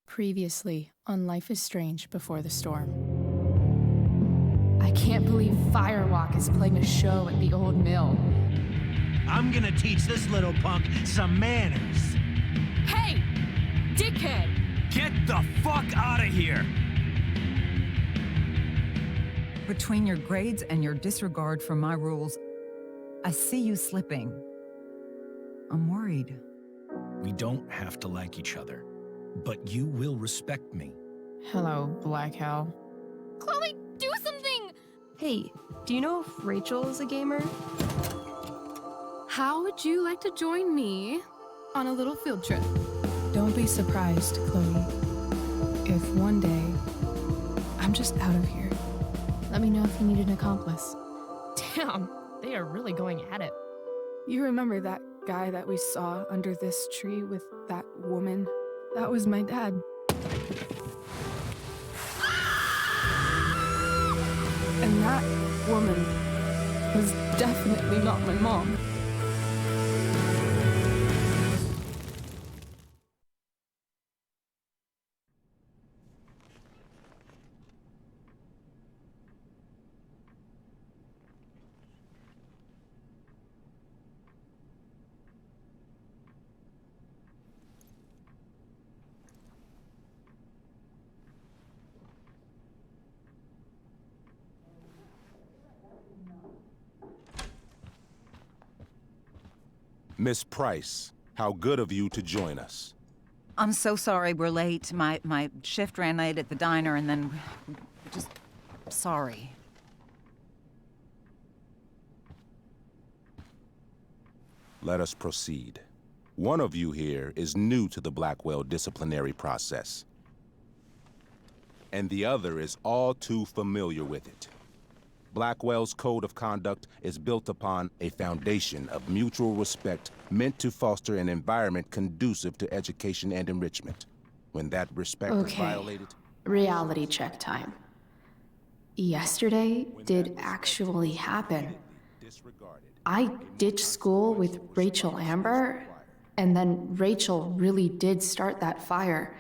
Previously on Life is Strange Before the Storm. I can't believe Firewalk is playing a show at the old mill. I'm gonna teach this little punk some manners. Hey! Dickhead! Get the fuck out of here! Between your grades and your disregard for my rules, I see you slipping. I'm worried. We don't have to like each other, but you will respect me. Hello, Black Hell. Chloe, do something! Hey, do you know if Rachel is a gamer? How would you like to join me on a little field trip? Don't be surprised, Chloe, if one day I'm just out of here. Let me know if you need an accomplice. Damn, they are really going at it. You remember that guy that we saw under this tree with that woman? That was my dad. And that woman was definitely not my mom. Miss Price, how good of you to join us. I'm so sorry we're late. My shift ran late at the diner and then just sorry. Let us proceed. One of you here is new to the Blackwell disciplinary process, and the other is all too familiar with it. Blackwell's code of conduct is built upon a foundation of mutual respect meant to foster an environment conducive to education and enrichment. When that respect is violated... Reality check time. Yesterday did actually happen. I ditched school with Rachel Amber, and then Rachel really did start that fire.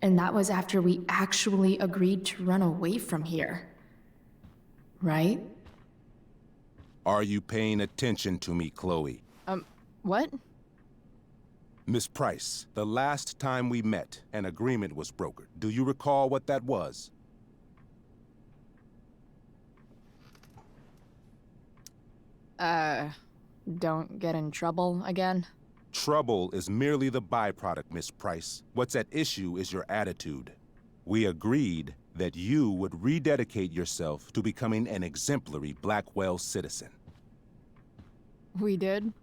And that was after we actually agreed to run away from here. Right? Are you paying attention to me, Chloe? What? Miss Price, the last time we met, an agreement was brokered. Do you recall what that was? Don't get in trouble again? Trouble is merely the byproduct, Miss Price. What's at issue is your attitude. We agreed that you would rededicate yourself to becoming an exemplary Blackwell citizen. We did?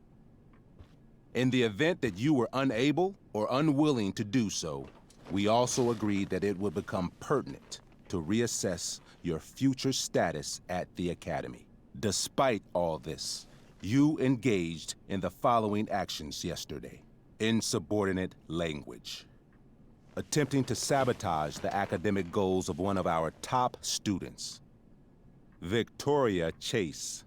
In the event that you were unable or unwilling to do so, we also agreed that it would become pertinent to reassess your future status at the Academy. Despite all this, you engaged in the following actions yesterday. Insubordinate language. Attempting to sabotage the academic goals of one of our top students, Victoria Chase.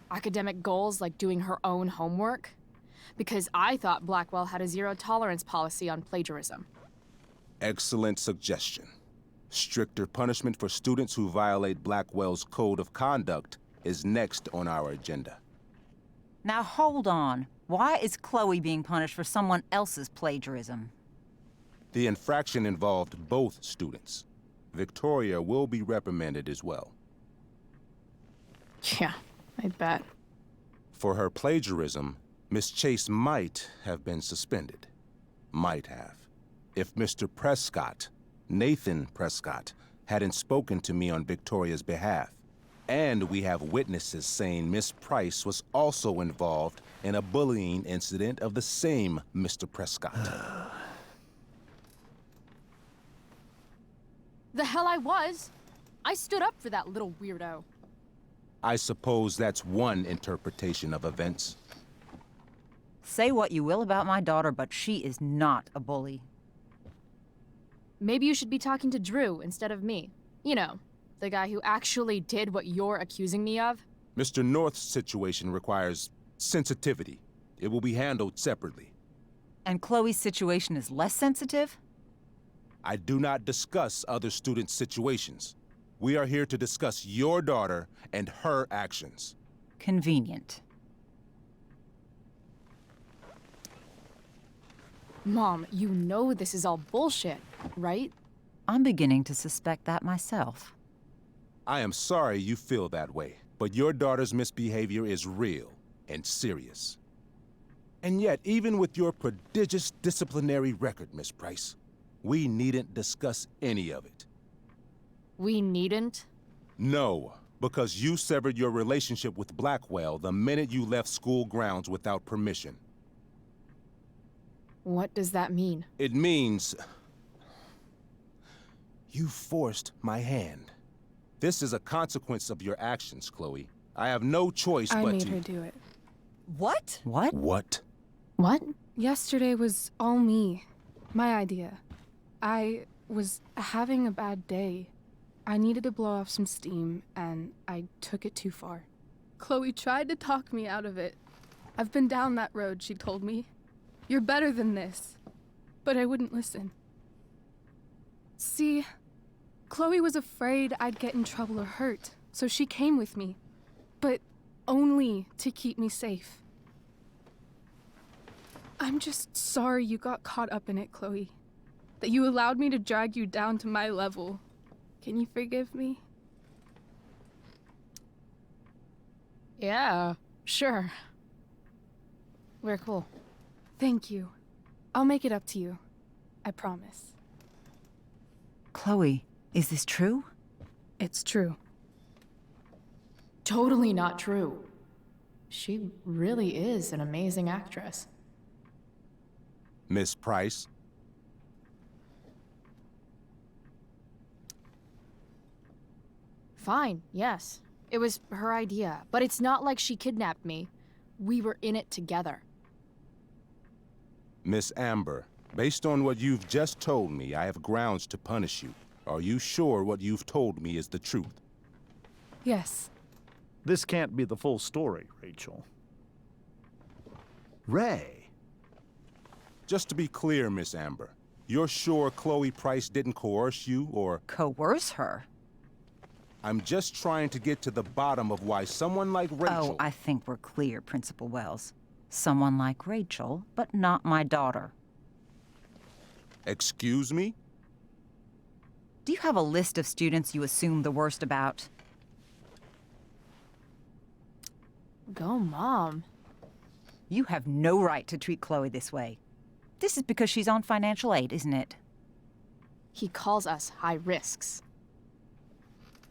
Academic goals like doing her own homework? Because I thought Blackwell had a zero-tolerance policy on plagiarism. Excellent suggestion. Stricter punishment for students who violate Blackwell's code of conduct is next on our agenda. Now hold on. Why is Chloe being punished for someone else's plagiarism? The infraction involved both students. Victoria will be reprimanded as well. Yeah, I bet. For her plagiarism, Miss Chase might have been suspended. Might have. If Mr. Prescott, Nathan Prescott, hadn't spoken to me on Victoria's behalf. And we have witnesses saying Miss Price was also involved in a bullying incident of the same Mr. Prescott. The hell I was! I stood up for that little weirdo. I suppose that's one interpretation of events. Say what you will about my daughter, but she is not a bully. Maybe you should be talking to Drew instead of me. You know, the guy who actually did what you're accusing me of. Mr. North's situation requires sensitivity. It will be handled separately. And Chloe's situation is less sensitive? I do not discuss other students' situations. We are here to discuss your daughter and her actions. Convenient. Mom, you know this is all bullshit, right? I'm beginning to suspect that myself. I am sorry you feel that way, but your daughter's misbehavior is real and serious. And yet, even with your prodigious disciplinary record, Miss Price, we needn't discuss any of it. We needn't? No, because you severed your relationship with Blackwell the minute you left school grounds without permission. What does that mean? It means you forced my hand. This is a consequence of your actions, Chloe. I have no choice I but made to... her do it. What? What? What? What? Yesterday was all me. My idea. I was having a bad day. I needed to blow off some steam, and I took it too far. Chloe tried to talk me out of it. I've been down that road, she told me. You're better than this. But I wouldn't listen. See, Chloe was afraid I'd get in trouble or hurt, so she came with me. But only to keep me safe. I'm just sorry you got caught up in it, Chloe. That you allowed me to drag you down to my level. Can you forgive me? Yeah, sure. We're cool. Thank you. I'll make it up to you. I promise. Chloe, is this true? It's true. Totally not true. She really is an amazing actress. Miss Price? Fine, yes. It was her idea, but it's not like she kidnapped me. We were in it together. Miss Amber, based on what you've just told me, I have grounds to punish you. Are you sure what you've told me is the truth? Yes. This can't be the full story, Rachel. Ray. Just to be clear, Miss Amber, you're sure Chloe Price didn't coerce you, or... Coerce her? I'm just trying to get to the bottom of why someone like Rachel... Oh, I think we're clear, Principal Wells. Someone like Rachel, but not my daughter. Excuse me? Do you have a list of students you assume the worst about? Go, Mom. You have no right to treat Chloe this way. This is because she's on financial aid, isn't it? He calls us high risks.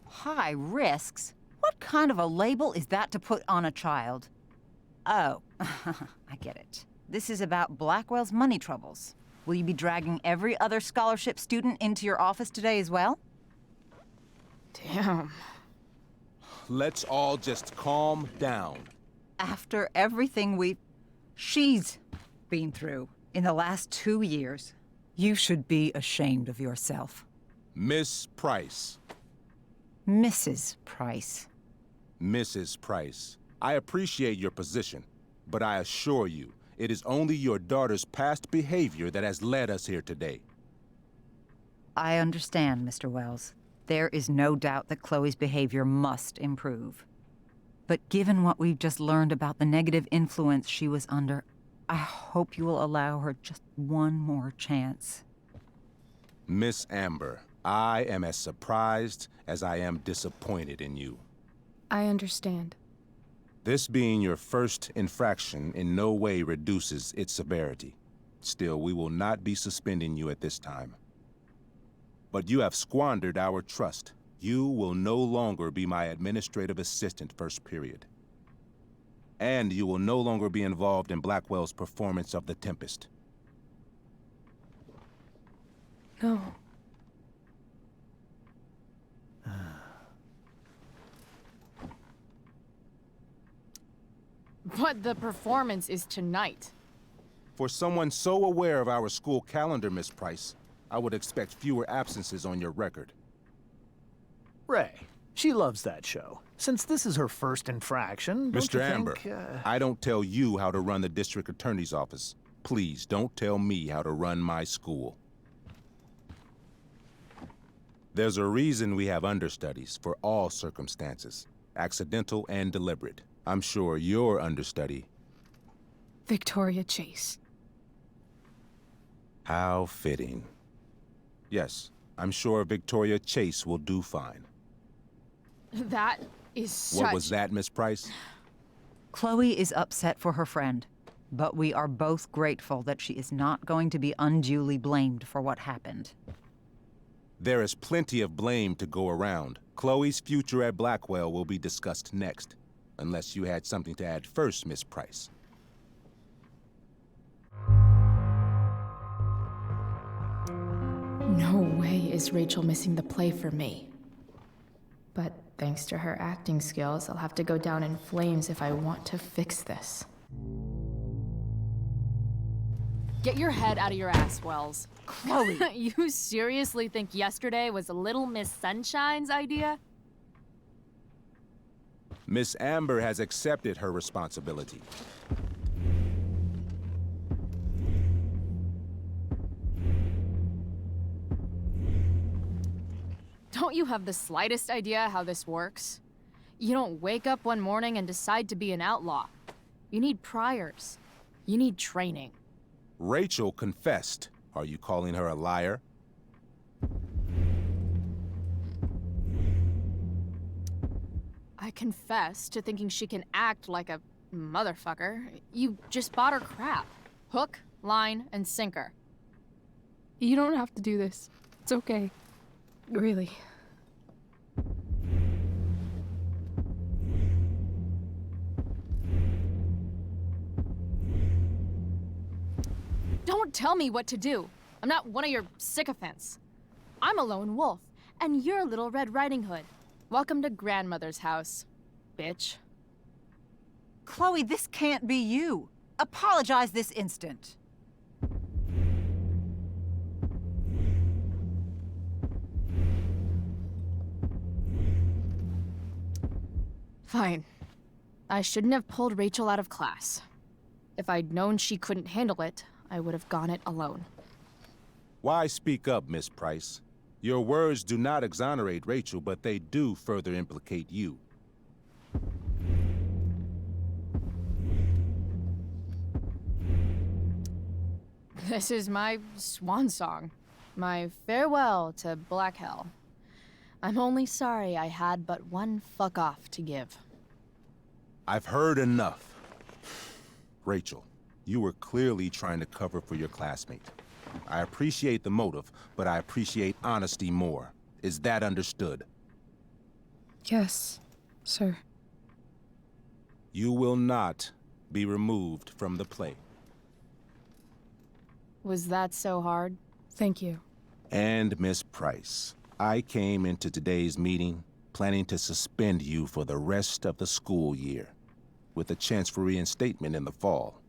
High risks? What kind of a label is that to put on a child? Oh, I get it. This is about Blackwell's money troubles. Will you be dragging every other scholarship student into your office today as well? Damn. Let's all just calm down. After everything she's been through in the last 2 years, you should be ashamed of yourself. Miss Price. Mrs. Price. Mrs. Price, I appreciate your position, but I assure you, it is only your daughter's past behavior that has led us here today. I understand, Mr. Wells. There is no doubt that Chloe's behavior must improve. But given what we've just learned about the negative influence she was under, I hope you will allow her just one more chance. Miss Amber, I am as surprised as I am disappointed in you. I understand. This being your first infraction in no way reduces its severity. Still, we will not be suspending you at this time. But you have squandered our trust. You will no longer be my administrative assistant first period. And you will no longer be involved in Blackwell's performance of The Tempest. No. But the performance is tonight. For someone so aware of our school calendar, Miss Price, I would expect fewer absences on your record. Ray, She loves that show. Since this is her first infraction, don't Mr. you Amber, think, I don't tell you how to run the district attorney's office. Please don't tell me how to run my school. There's a reason we have understudies for all circumstances, accidental and deliberate. I'm sure your understudy. Victoria Chase. How fitting. Yes, I'm sure Victoria Chase will do fine. That is such... What was that, Miss Price? Chloe is upset for her friend, but we are both grateful that she is not going to be unduly blamed for what happened. There is plenty of blame to go around. Chloe's future at Blackwell will be discussed next, unless you had something to add first, Miss Price. No way is Rachel missing the play for me. But thanks to her acting skills, I'll have to go down in flames if I want to fix this. Get your head out of your ass, Wells. Chloe! You seriously think yesterday was Little Miss Sunshine's idea? Miss Amber has accepted her responsibility. Don't you have the slightest idea how this works? You don't wake up one morning and decide to be an outlaw. You need priors. You need training. Rachel confessed. Are you calling her a liar? I confess to thinking she can act like a motherfucker. You just bought her crap. Hook, line, and sinker. You don't have to do this. It's okay. Really. Don't tell me what to do. I'm not one of your sycophants. I'm a lone wolf, and you're Little Red Riding Hood. Welcome to grandmother's house, bitch. Chloe, this can't be you. Apologize this instant. Fine. I shouldn't have pulled Rachel out of class. If I'd known she couldn't handle it, I would have gone it alone. Why speak up, Miss Price? Your words do not exonerate Rachel, but they do further implicate you. This is my swan song. My farewell to Black Hell. I'm only sorry I had but one fuck off to give. I've heard enough. Rachel, you were clearly trying to cover for your classmate. I appreciate the motive, but I appreciate honesty more. Is that understood? Yes, sir. You will not be removed from the play. Was that so hard? Thank you. And Miss Price, I came into today's meeting planning to suspend you for the rest of the school year, with a chance for reinstatement in the fall.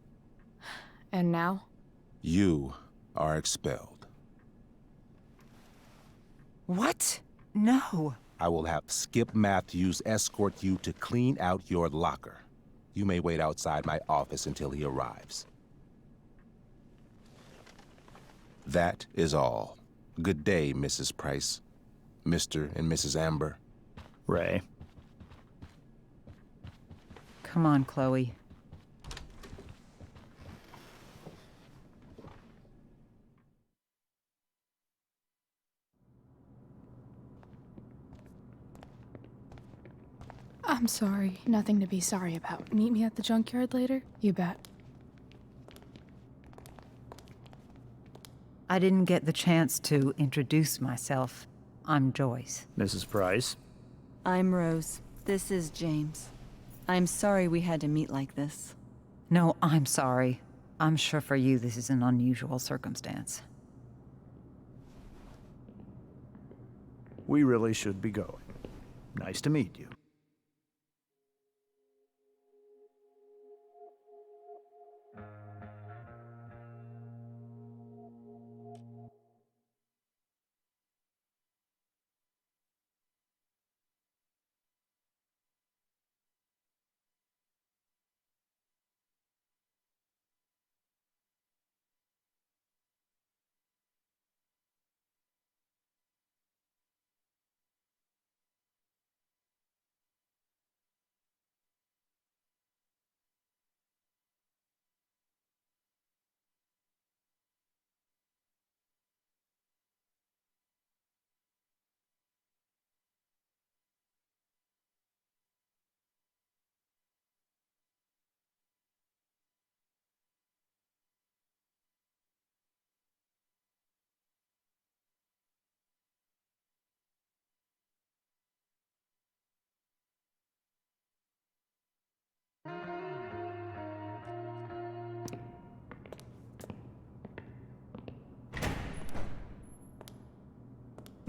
And now? You are expelled. What? No. I will have Skip Matthews escort you to clean out your locker. You may wait outside my office until he arrives. That is all. Good day, Mrs. Price. Mr. and Mrs. Amber. Ray? Come on, Chloe. I'm sorry. Nothing to be sorry about. Meet me at the junkyard later? You bet. I didn't get the chance to introduce myself. I'm Joyce. Mrs. Price? I'm Rose. This is James. I'm sorry we had to meet like this. No, I'm sorry. I'm sure for you this is an unusual circumstance. We really should be going. Nice to meet you.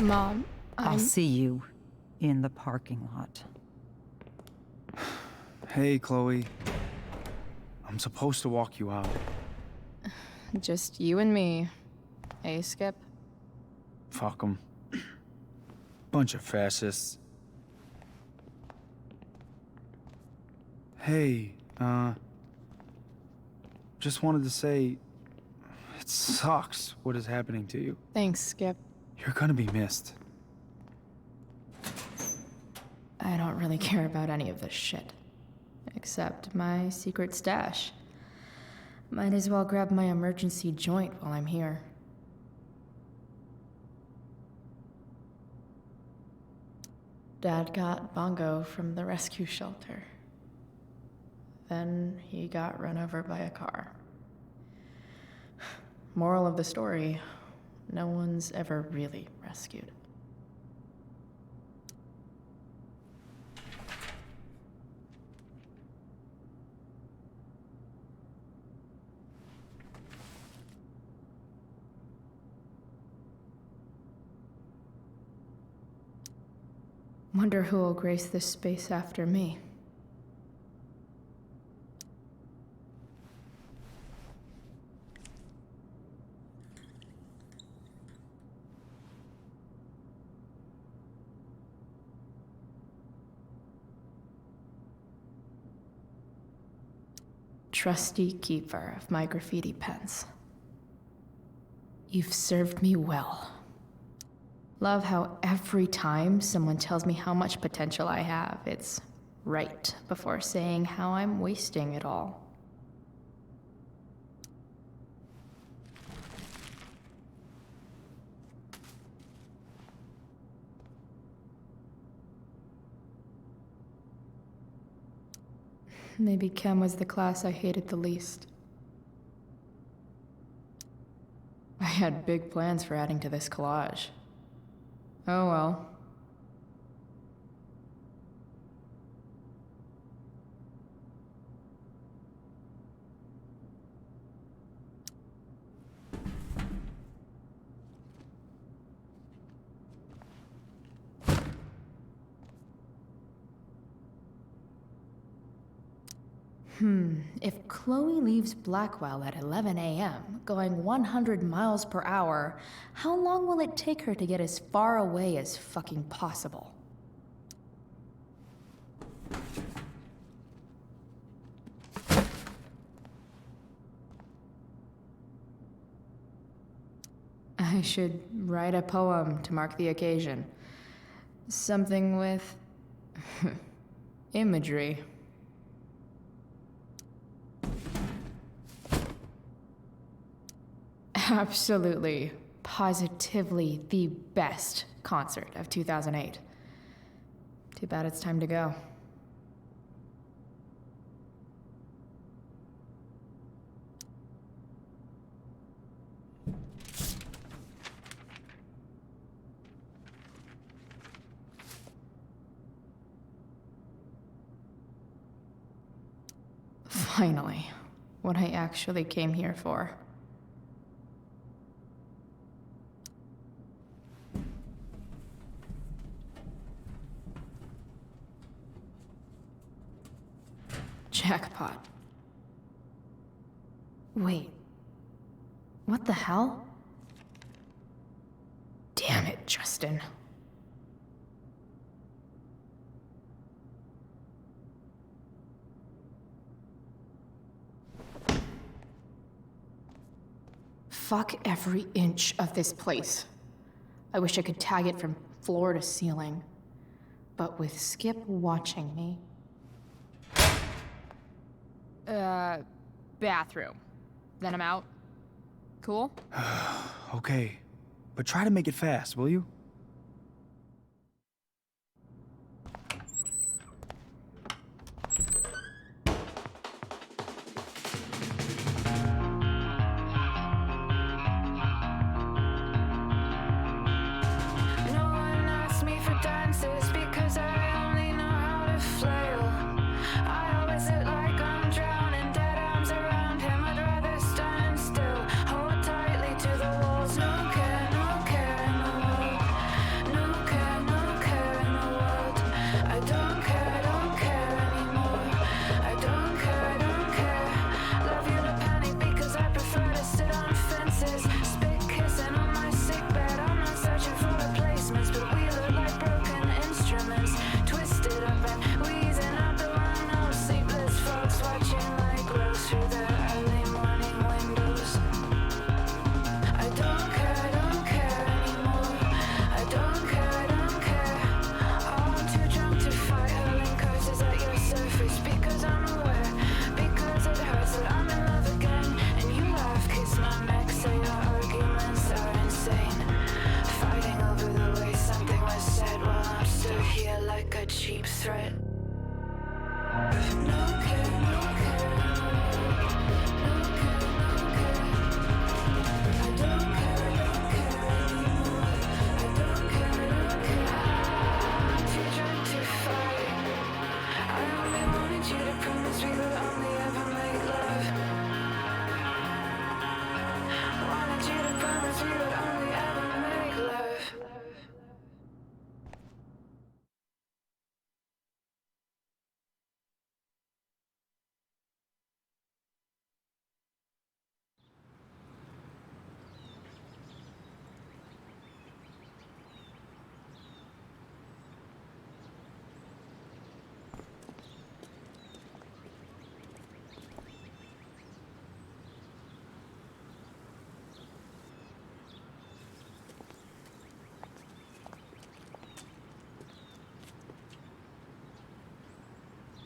Mom, I'll see you in the parking lot. Hey, Chloe. I'm supposed to walk you out. Just you and me. Hey, Skip. Fuck 'em. Bunch of fascists. Hey, just wanted to say, it sucks what is happening to you. Thanks, Skip. You're gonna be missed. I don't really care about any of this shit. Except my secret stash. Might as well grab my emergency joint while I'm here. Dad got Bongo from the rescue shelter. Then he got run over by a car. Moral of the story, no one's ever really rescued. Wonder who will grace this space after me. Trusty keeper of my graffiti pens. You've served me well. Love how every time someone tells me how much potential I have, it's right before saying how I'm wasting it all. Maybe chem was the class I hated the least. I had big plans for adding to this collage. Oh well. If Chloe leaves Blackwell at 11 a.m., going 100 miles per hour, how long will it take her to get as far away as fucking possible? I should write a poem to mark the occasion. Something with imagery. Absolutely, positively the best concert of 2008. Too bad it's time to go. Finally, what I actually came here for. Jackpot. Wait. What the hell? Damn it, Justin. Fuck every inch of this place. I wish I could tag it from floor to ceiling. But with Skip watching me... bathroom. Then I'm out. Cool? Okay, but try to make it fast, will you? deep threat. With no care, no care, no care, no care. I don't care anymore. I don't care. I'm too drunk to fight. I only wanted you to promise we would only ever make love. Wanted you to promise we would only ever make love.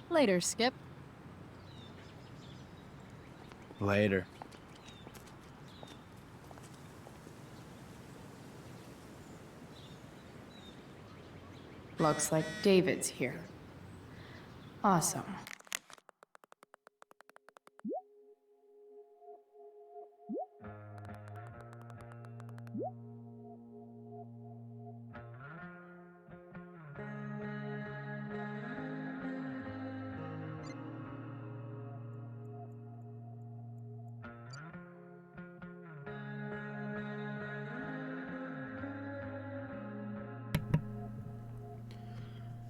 Later, Skip. Later. Looks like David's here. Awesome.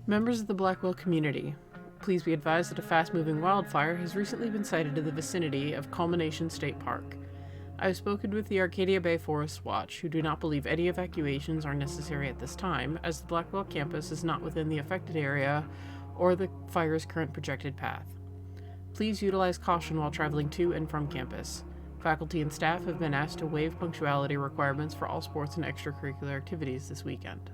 Members of the Blackwell community, please be advised that a fast-moving wildfire has recently been sighted in the vicinity of Culmination State Park. I have spoken with the Arcadia Bay Forest Watch, who do not believe any evacuations are necessary at this time, as the Blackwell campus is not within the affected area or the fire's current projected path. Please utilize caution while traveling to and from campus. Faculty and staff have been asked to waive punctuality requirements for all sports and extracurricular activities this weekend.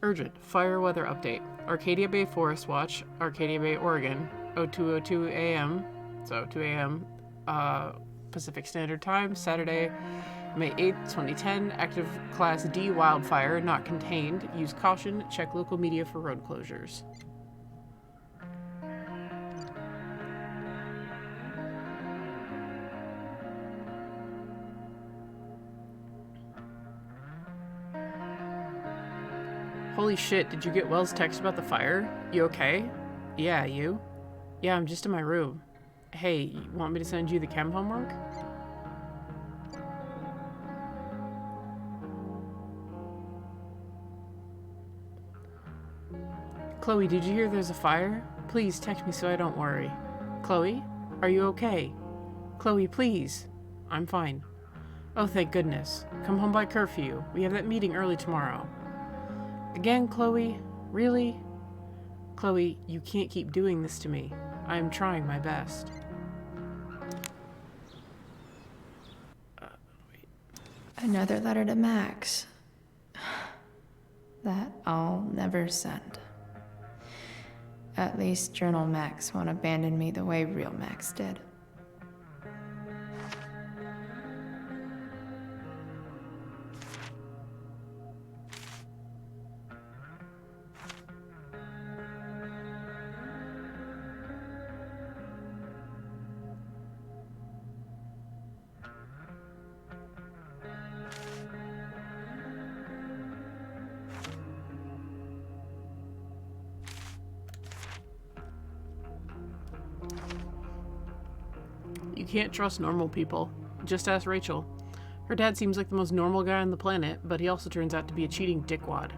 Urgent fire weather update. Arcadia Bay Forest Watch, Arcadia Bay, Oregon, 0202 a.m. So 2 a.m. Pacific Standard Time, Saturday, May 8th, 2010. Active Class D wildfire, not contained. Use caution. Check local media for road closures. Holy shit, did you get Wells' text about the fire? You okay? Yeah, you? Yeah, I'm just in my room. Hey, you want me to send you the chem homework? Chloe, did you hear there's a fire? Please text me so I don't worry. Chloe, are you okay? Chloe, please. I'm fine. Oh, thank goodness. Come home by curfew. We have that meeting early tomorrow. Again, Chloe? Really? Chloe, you can't keep doing this to me. I am trying my best. Another letter to Max. That I'll never send. At least Journal Max won't abandon me the way real Max did. You can't trust normal people. Just ask Rachel. Her dad seems like the most normal guy on the planet, but he also turns out to be a cheating dickwad.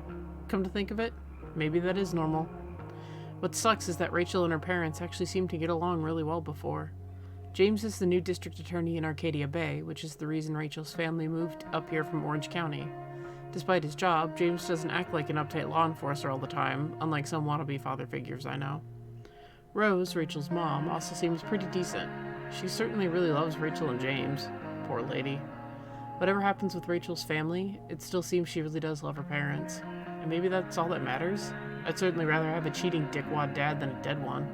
Come to think of it, maybe that is normal. What sucks is that Rachel and her parents actually seemed to get along really well before. James is the new district attorney in Arcadia Bay, which is the reason Rachel's family moved up here from Orange County. Despite his job, James doesn't act like an uptight law enforcer all the time, unlike some wannabe father figures I know. Rose, Rachel's mom, also seems pretty decent. She certainly really loves Rachel and James. Poor lady. Whatever happens with Rachel's family, it still seems she really does love her parents. And maybe that's all that matters? I'd certainly rather have a cheating dickwad dad than a dead one.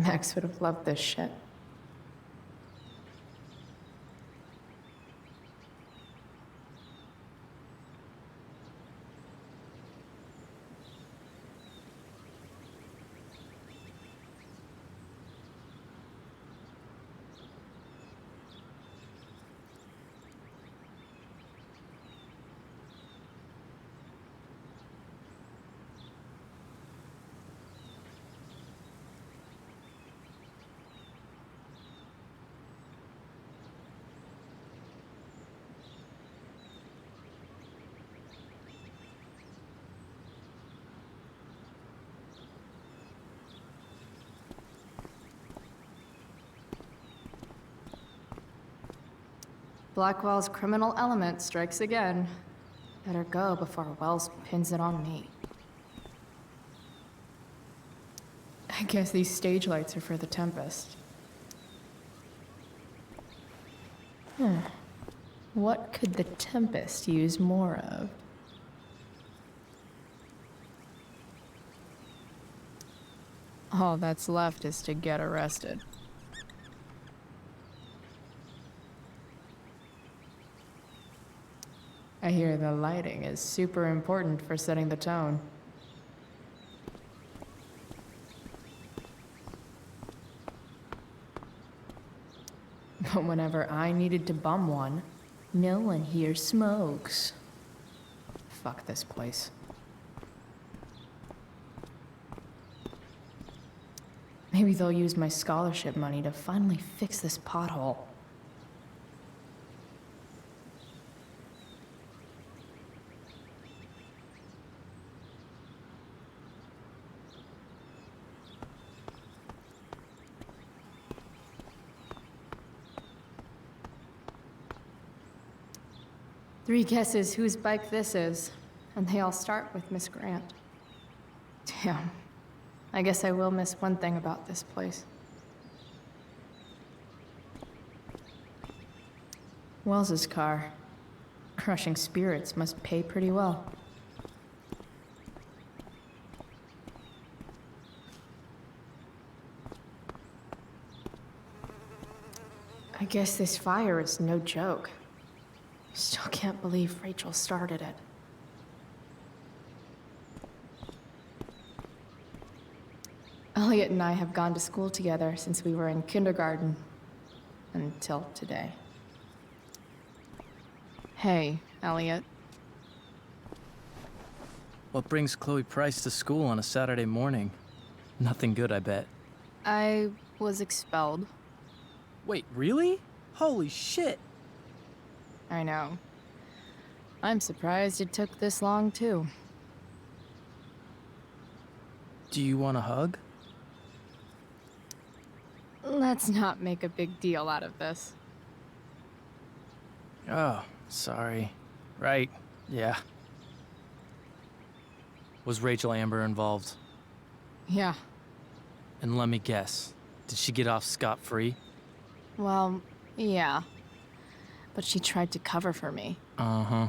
Max would have loved this shit. Blackwell's criminal element strikes again. Better go before Wells pins it on me. I guess these stage lights are for the Tempest. What could the Tempest use more of? All that's left is to get arrested. I hear the lighting is super important for setting the tone. But whenever I needed to bum one, no one here smokes. Fuck this place. Maybe they'll use my scholarship money to finally fix this pothole. Three guesses whose bike this is, and they all start with Miss Grant. Damn. I guess I will miss one thing about this place. Wells's car. Crushing spirits must pay pretty well. I guess this fire is no joke. Still can't believe Rachel started it. Elliot and I have gone to school together since we were in kindergarten. Until today. Hey, Elliot. What brings Chloe Price to school on a Saturday morning? Nothing good, I bet. I was expelled. Wait, really? Holy shit! I know. I'm surprised it took this long, too. Do you want a hug? Let's not make a big deal out of this. Oh, sorry. Right, yeah. Was Rachel Amber involved? Yeah. And let me guess, did she get off scot-free? Well, yeah. But she tried to cover for me. Uh-huh.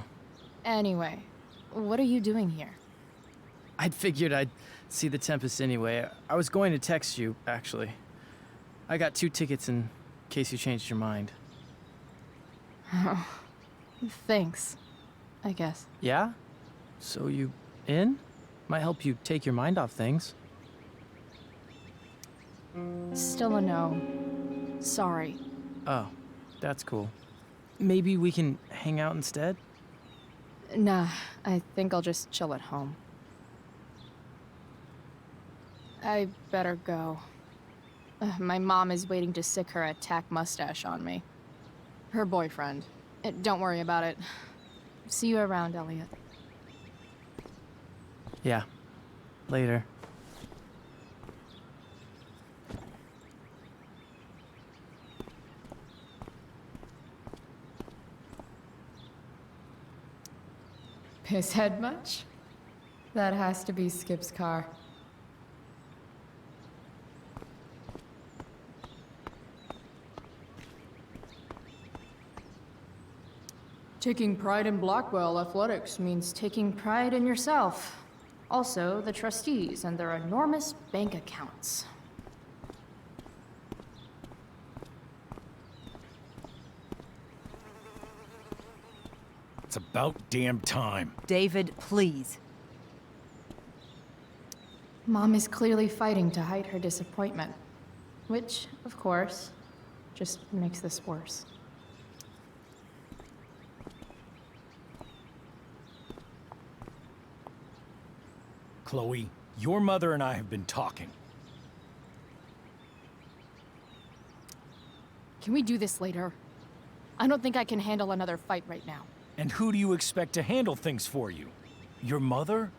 Anyway, what are you doing here? I'd figured I'd see the Tempest anyway. I was going to text you, actually. I got 2 tickets in case you changed your mind. Oh, thanks, I guess. Yeah? So you in? Might help you take your mind off things. Still a no. Sorry. Oh, that's cool. Maybe we can hang out instead? Nah, I think I'll just chill at home. I better go. My mom is waiting to sick her attack mustache on me. Her boyfriend. Don't worry about it. See you around, Elliot. Yeah. Later. Pisshead much? That has to be Skip's car. Taking pride in Blackwell athletics means taking pride in yourself. Also, the trustees and their enormous bank accounts. It's about damn time. David, please. Mom is clearly fighting to hide her disappointment, which, of course, just makes this worse. Chloe, your mother and I have been talking. Can we do this later? I don't think I can handle another fight right now. And who do you expect to handle things for you? Your mother?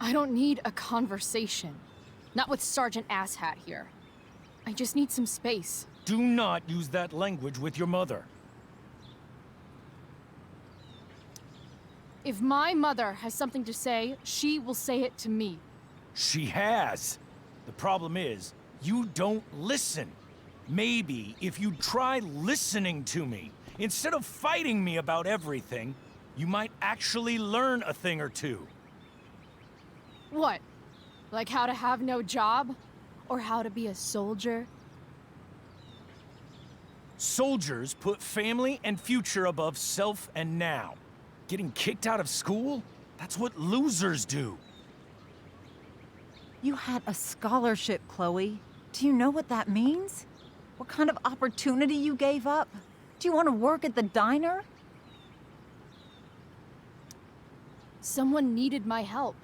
I don't need a conversation. Not with Sergeant Asshat here. I just need some space. Do not use that language with your mother. If my mother has something to say, she will say it to me. She has. The problem is, you don't listen. Maybe if you'd try listening to me, instead of fighting me about everything, you might actually learn a thing or two. What? Like how to have no job? Or how to be a soldier? Soldiers put family and future above self and now. Getting kicked out of school? That's what losers do. You had a scholarship, Chloe. Do you know what that means? What kind of opportunity you gave up? Do you want to work at the diner? Someone needed my help.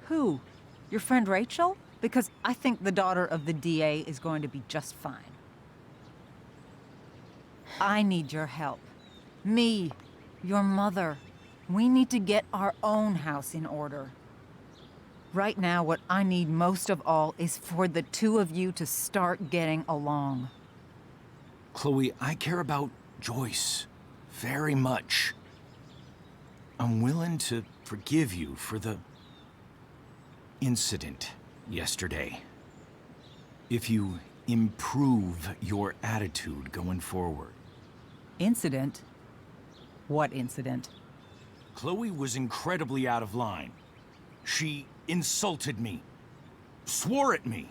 Who? Your friend Rachel? Because I think the daughter of the DA is going to be just fine. I need your help. Me, your mother. We need to get our own house in order. Right now, what I need most of all is for the two of you to start getting along. Chloe, I care about Joyce very much. I'm willing to forgive you for the incident yesterday. If you improve your attitude going forward. Incident? What incident? Chloe was incredibly out of line. She insulted me, swore at me.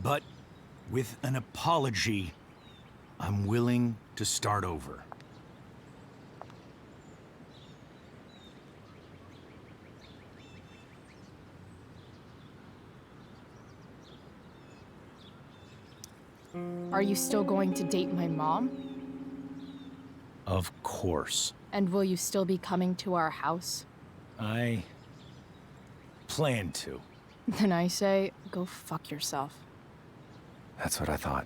But with an apology, I'm willing to start over. Are you still going to date my mom? Of course. And will you still be coming to our house? I plan to. Then I say, go fuck yourself. That's what I thought.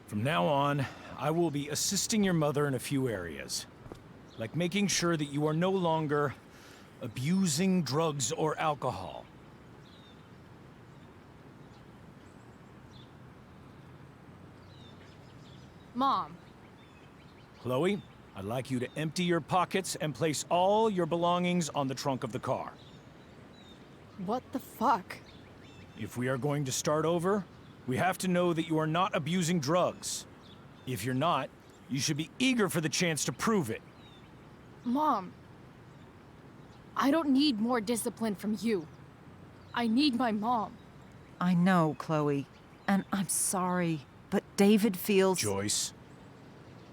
From now on, I will be assisting your mother in a few areas. Like making sure that you are no longer abusing drugs or alcohol. Mom. Chloe, I'd like you to empty your pockets and place all your belongings on the trunk of the car. What the fuck? If we are going to start over, we have to know that you are not abusing drugs. If you're not, you should be eager for the chance to prove it. Mom. I don't need more discipline from you. I need my mom. I know, Chloe, and I'm sorry, but David feels... Joyce.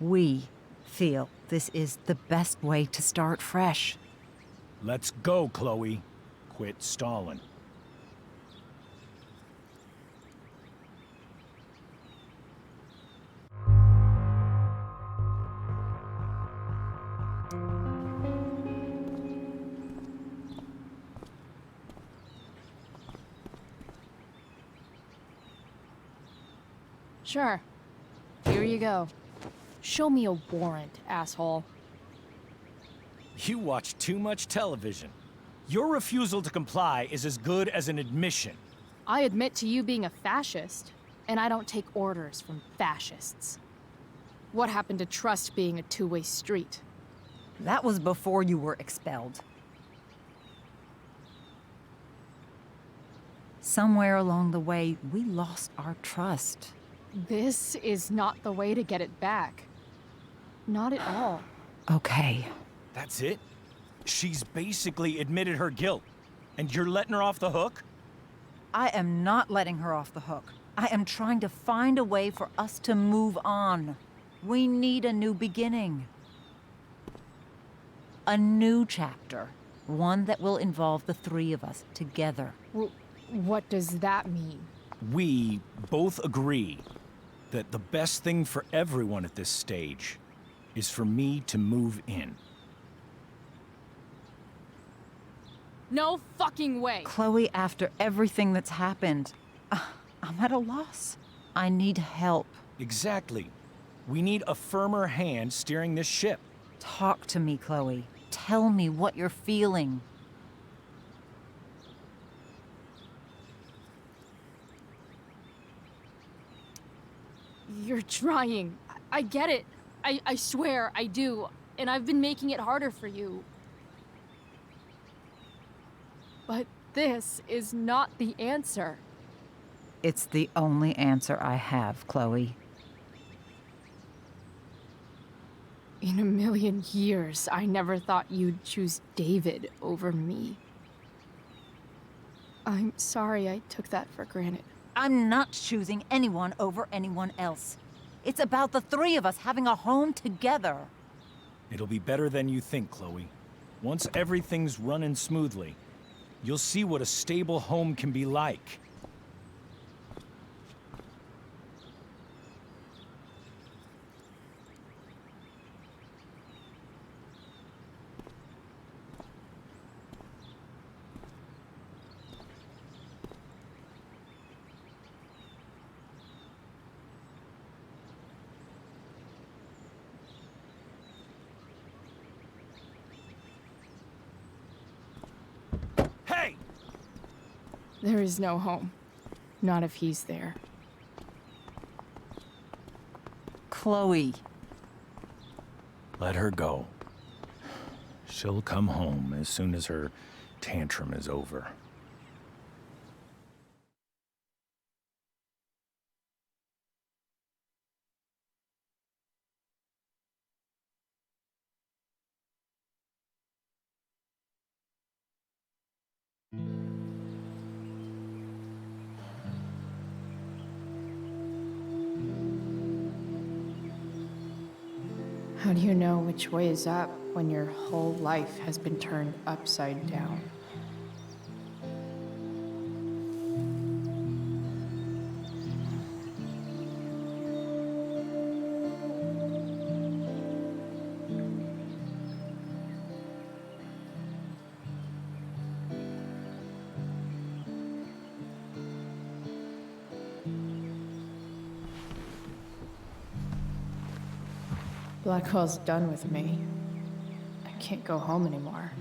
We feel this is the best way to start fresh. Let's go, Chloe. Quit stalling. Sure. Here you go. Show me a warrant, asshole. You watch too much television. Your refusal to comply is as good as an admission. I admit to you being a fascist, and I don't take orders from fascists. What happened to trust being a two-way street? That was before you were expelled. Somewhere along the way, we lost our trust. This is not the way to get it back. Not at all. Okay. That's it? She's basically admitted her guilt, and you're letting her off the hook? I am not letting her off the hook. I am trying to find a way for us to move on. We need a new beginning. A new chapter. One that will involve the three of us together. What does that mean? We both agree that the best thing for everyone at this stage is for me to move in. No fucking way! Chloe, after everything that's happened, I'm at a loss. I need help. Exactly. We need a firmer hand steering this ship. Talk to me, Chloe. Tell me what you're feeling. You're trying. I get it. I swear, I do. And I've been making it harder for you. But this is not the answer. It's the only answer I have, Chloe. In a million years, I never thought you'd choose David over me. I'm sorry I took that for granted. I'm not choosing anyone over anyone else. It's about the three of us having a home together. It'll be better than you think, Chloe. Once everything's running smoothly, you'll see what a stable home can be like. There is no home. Not if he's there. Chloe. Let her go. She'll come home as soon as her tantrum is over. How do you know which way is up when your whole life has been turned upside down? Blackwell's done with me. I can't go home anymore.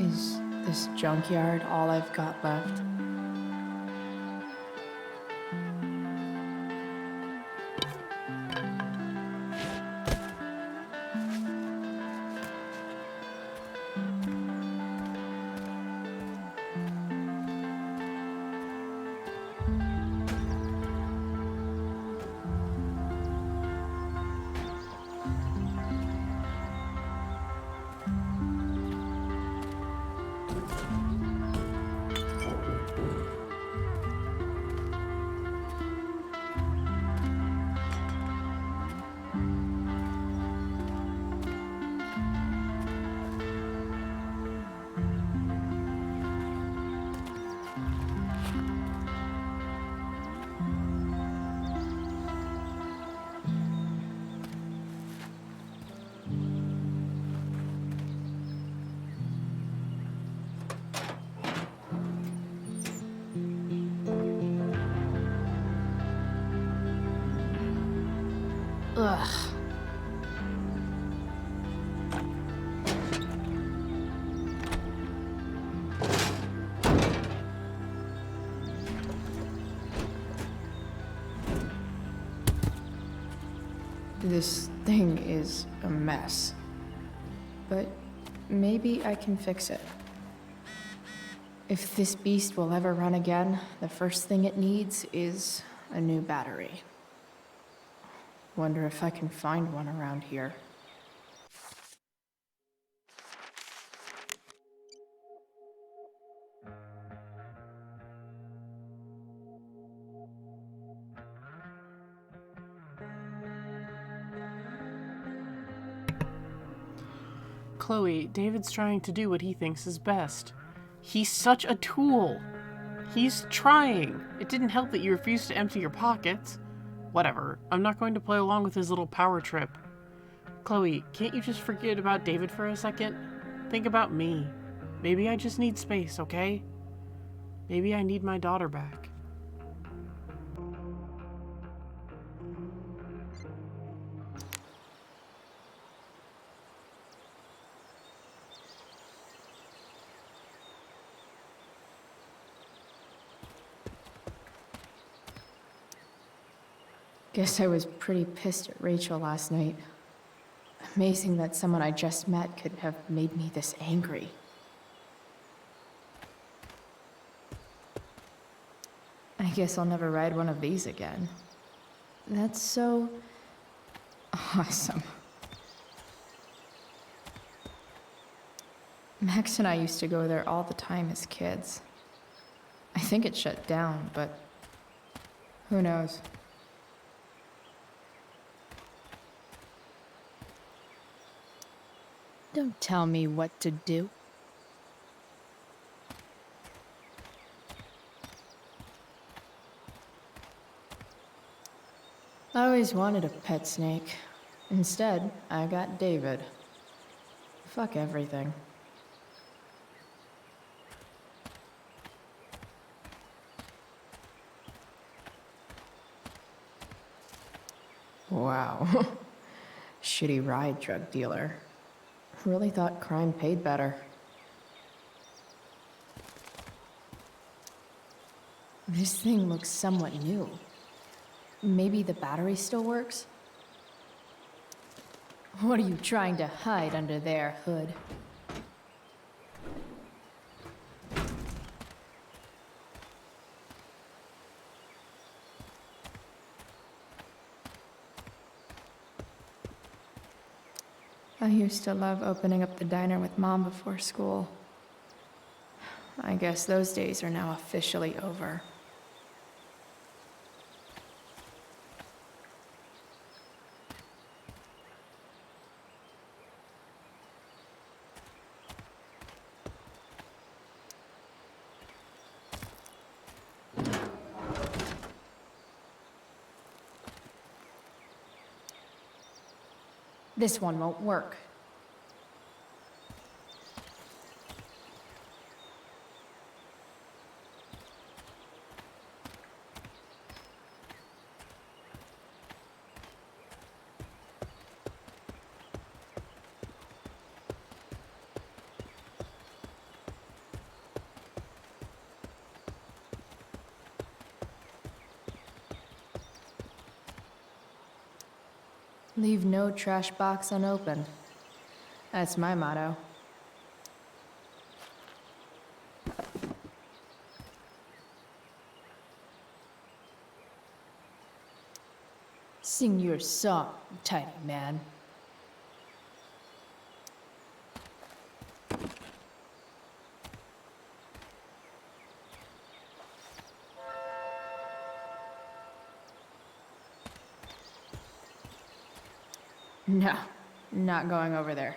Is this junkyard all I've got left? Ugh. This thing is a mess. But maybe I can fix it. If this beast will ever run again, the first thing it needs is a new battery. Wonder if I can find one around here. Chloe, David's trying to do what he thinks is best. He's such a tool. He's trying. It didn't help that you refused to empty your pockets. Whatever. I'm not going to play along with his little power trip. Chloe, can't you just forget about David for a second? Think about me. Maybe I just need space, okay? Maybe I need my daughter back. Guess I was pretty pissed at Rachel last night. Amazing that someone I just met could have made me this angry. I guess I'll never ride one of these again. That's so awesome. Max and I used to go there all the time as kids. I think it shut down, but who knows? Don't tell me what to do. I always wanted a pet snake. Instead, I got David. Fuck everything. Wow. Shitty ride drug dealer. Really thought crime paid better. This thing looks somewhat new. Maybe the battery still works? What are you trying to hide under there, Hood? I used to love opening up the diner with Mom before school. I guess those days are now officially over. This one won't work. Leave no trash box unopened. That's my motto. Sing your song, tiny man. No, not going over there.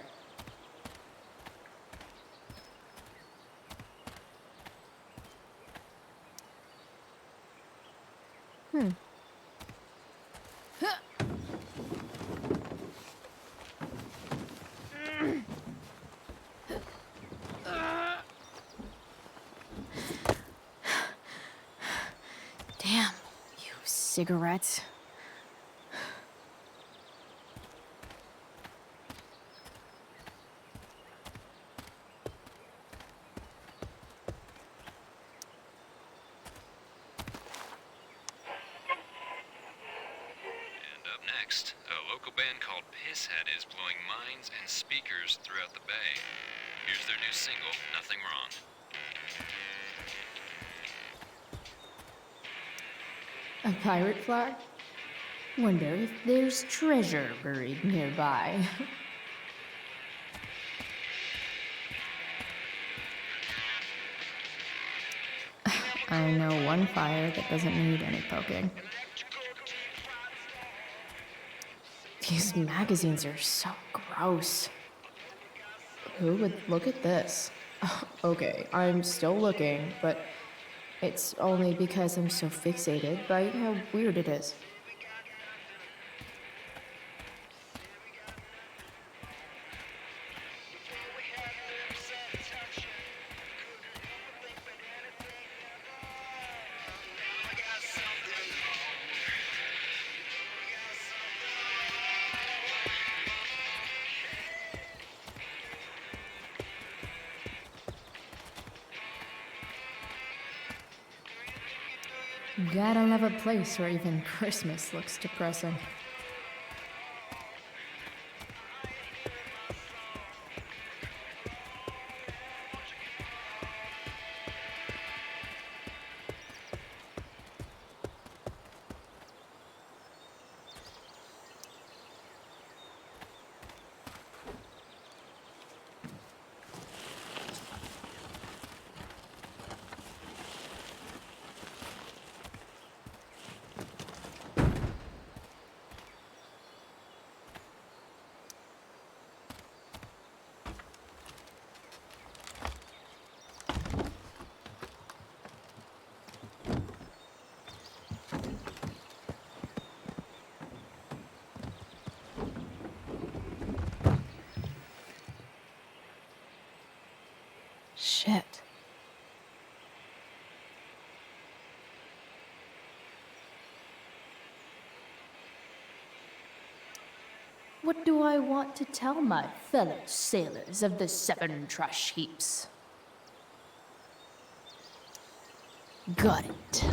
Damn, you cigarettes. Next, a local band called Pisshead is blowing minds and speakers throughout the bay. Here's their new single, Nothing Wrong. A pirate flag? Wonder if there's treasure buried nearby. I know one fire that doesn't need any poking. These magazines are so gross. Who would look at this? Okay, I'm still looking, but it's only because I'm so fixated by how weird it is. Gotta love a place where even Christmas looks depressing. Shit. What do I want to tell my fellow sailors of the 7 trash heaps? Got it.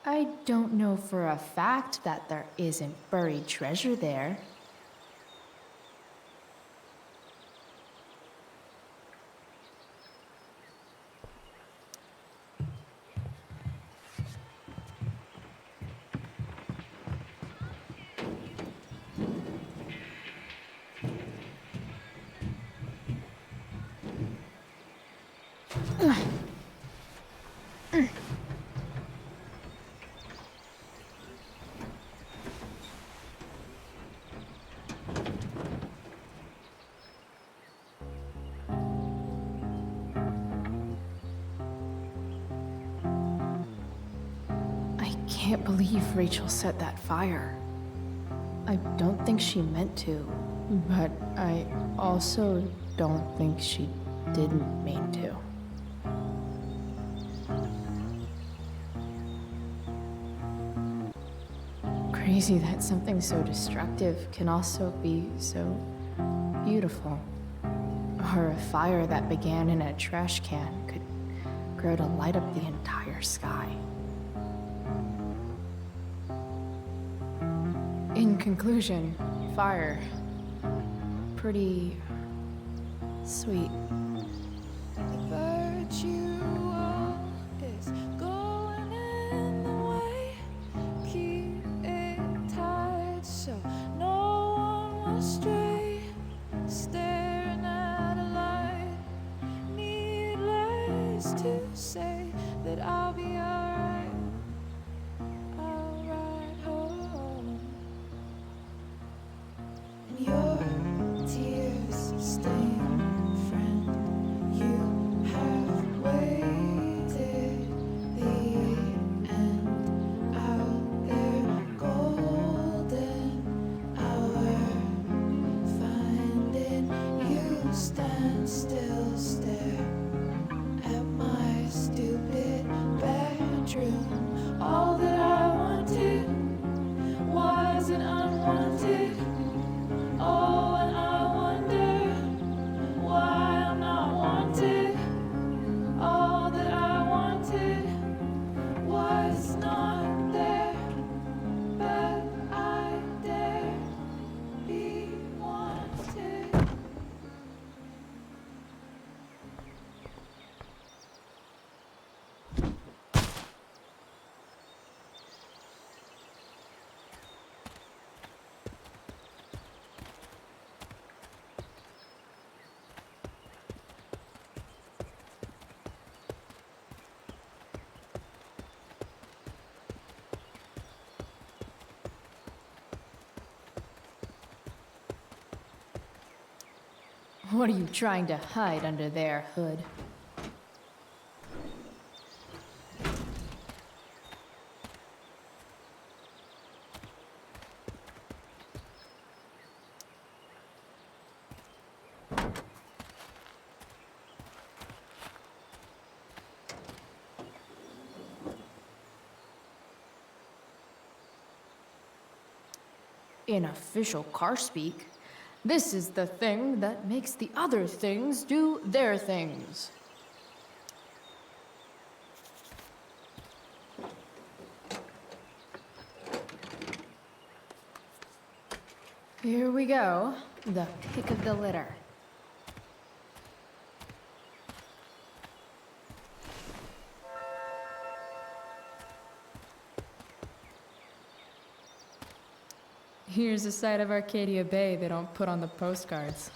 I don't know for a fact that there isn't buried treasure there. I can't believe Rachel set that fire. I don't think she meant to, but I also don't think she didn't mean to. Crazy that something so destructive can also be so beautiful. Or a fire that began in a trash can could grow to light up the entire sky. In conclusion, fire. Pretty sweet. Virtue is going in the way. Keep it tight so no one will stray. Staring at a light. Needless to say that I'll be alright. I'll ride home. And your tears stain, friend. You have waited the end out there, golden hour. Finding you stand still, stare at my stupid bedroom. All that I wanted wasn't unwanted. Oh, and I wonder why I'm not wanted. All that I wanted was not there, but I dare be wanted. What are you trying to hide under there, Hood? In official car speak, this is the thing that makes the other things do their things. Here we go, the pick of the litter. Here's a side of Arcadia Bay they don't put on the postcards.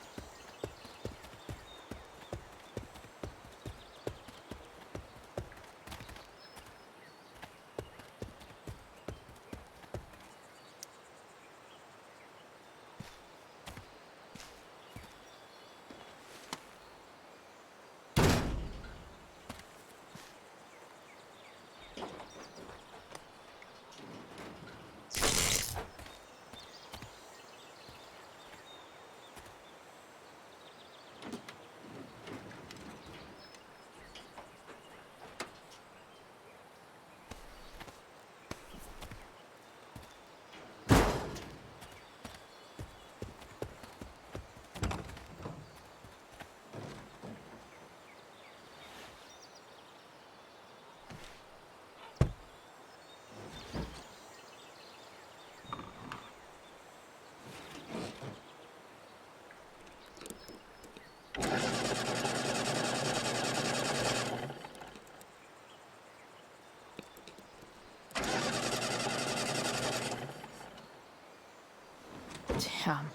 Damn.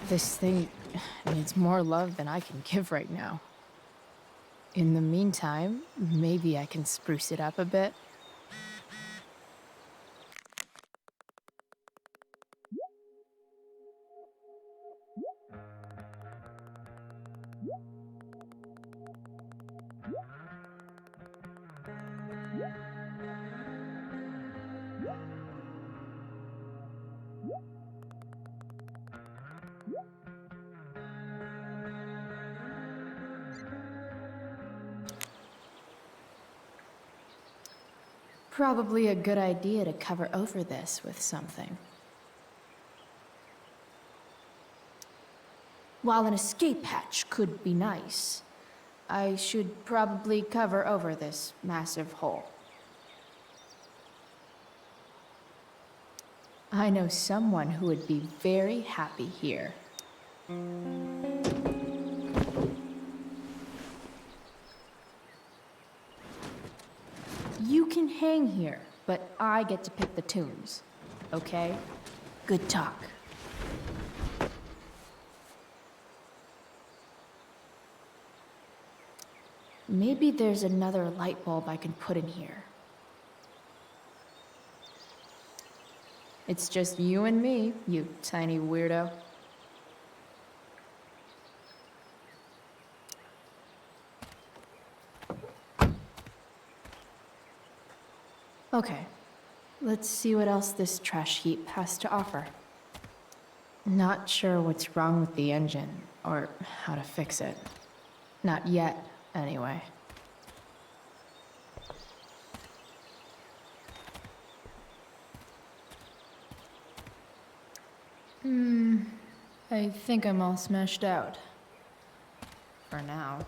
This thing needs more love than I can give right now. In the meantime, maybe I can spruce it up a bit. Probably a good idea to cover over this with something. While an escape hatch could be nice, I should probably cover over this massive hole. I know someone who would be very happy here. You can hang here, but I get to pick the tunes. Okay? Good talk. Maybe there's another light bulb I can put in here. It's just you and me, you tiny weirdo. Okay, let's see what else this trash heap has to offer. Not sure what's wrong with the engine, or how to fix it. Not yet, anyway. I think I'm all smashed out. For now.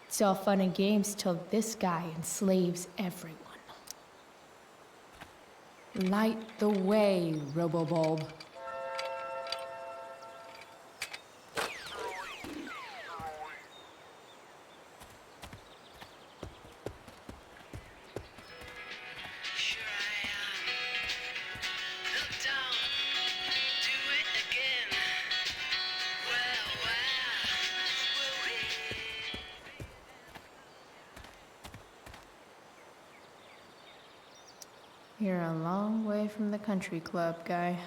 It's all fun and games till this guy enslaves everyone. Light the way, Robobulb. You're a long way from the country club, guy.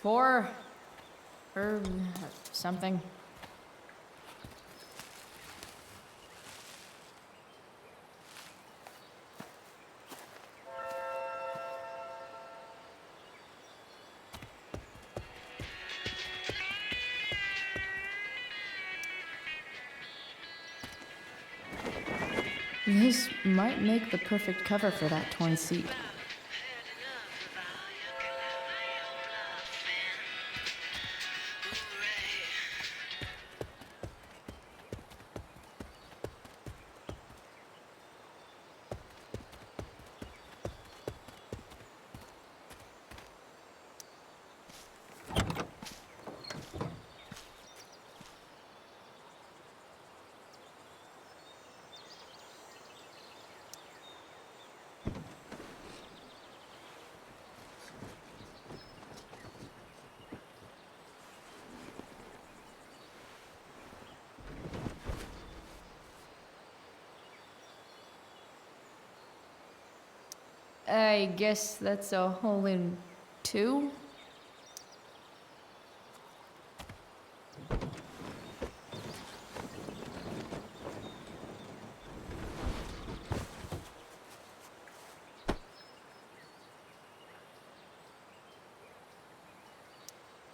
4 or something. This might make the perfect cover for that torn seat. I guess that's a hole in 2?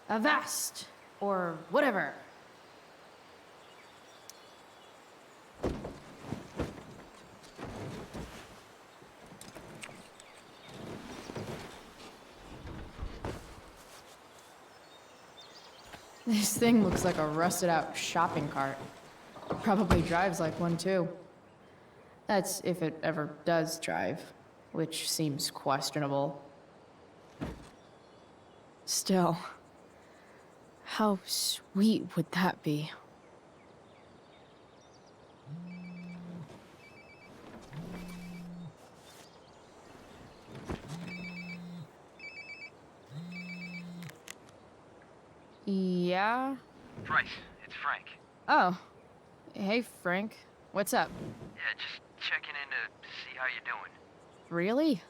Avast! Or whatever. This thing looks like a rusted out shopping cart. Probably drives like one too. That's if it ever does drive, which seems questionable. Still, how sweet would that be? Yeah? Bryce, it's Frank. Oh. Hey, Frank. What's up? Yeah, just checking in to see how you're doing. Really?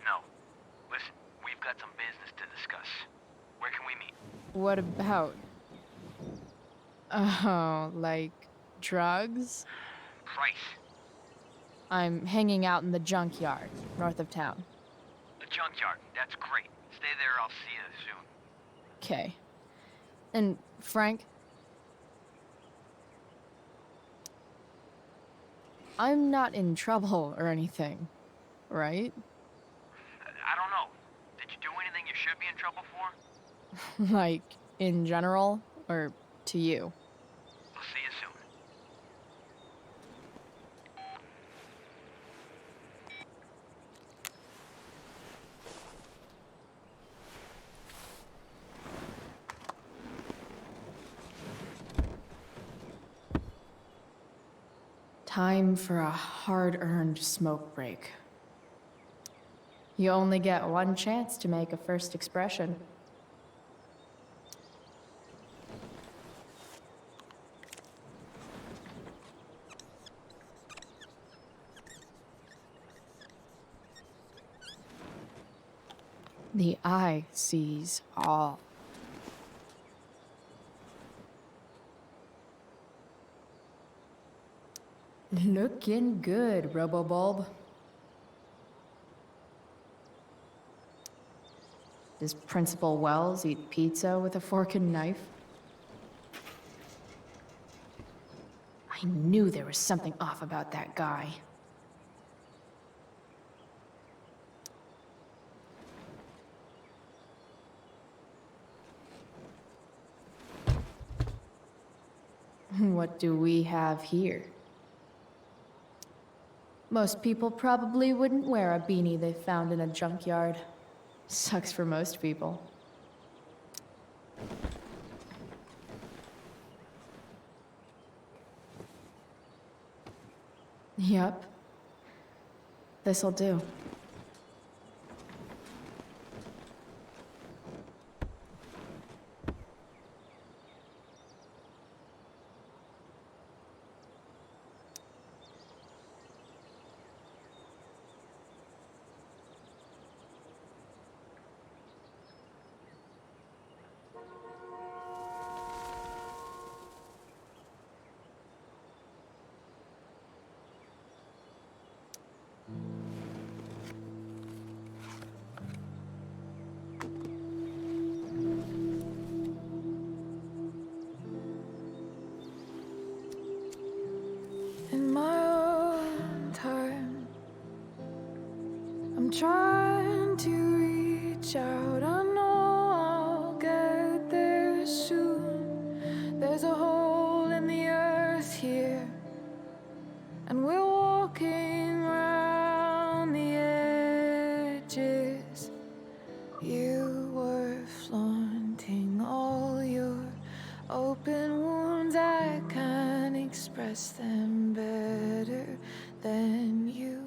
No. Listen, we've got some business to discuss. Where can we meet? What about? Oh, like drugs? Price. I'm hanging out in the junkyard, north of town. The junkyard. That's great. Stay there, I'll see you soon. Okay. And Frank? I'm not in trouble or anything, right? I don't know. Did you do anything you should be in trouble for? Like, in general, or to you? I'll see you soon. Time for a hard-earned smoke break. You only get one chance to make a first expression. The eye sees all. Looking good, Robobulb. Does Principal Wells eat pizza with a fork and knife? I knew there was something off about that guy. What do we have here? Most people probably wouldn't wear a beanie they found in a junkyard. Sucks for most people. Yep. This'll do. You were flaunting all your open wounds. I can't express them better than you.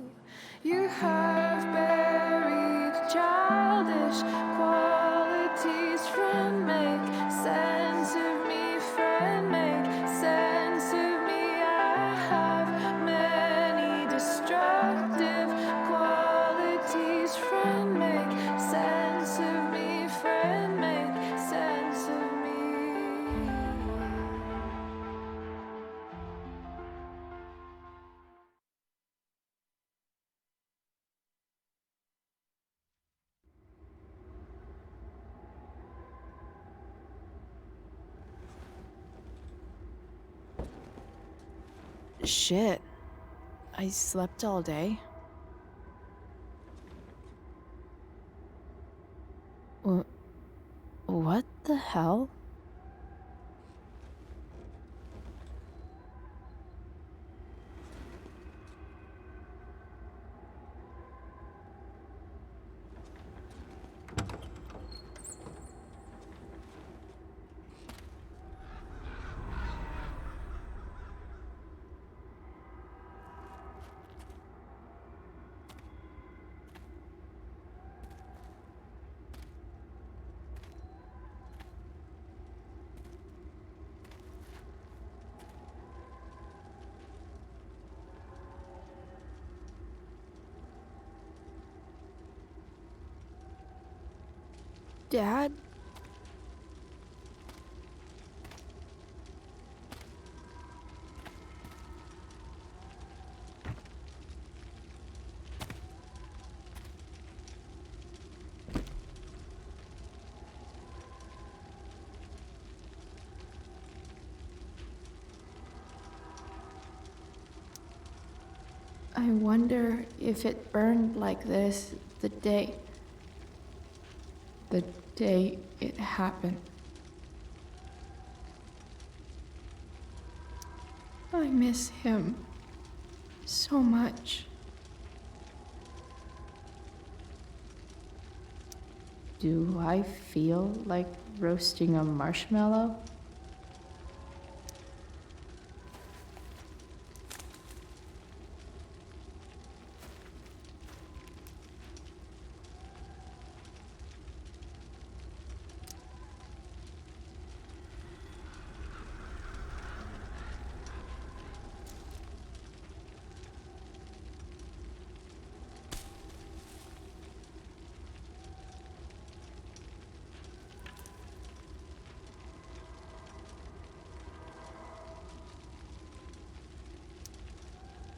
You have buried childish qualities. Friend, make sense of me. Friend, make sense of me. I have many destructive qualities. Friend, make sense of me. Friend, make sense of me. Shit. I slept all day. What the hell? Dad? I wonder if it burned like this the day it happened. I miss him so much. Do I feel like roasting a marshmallow?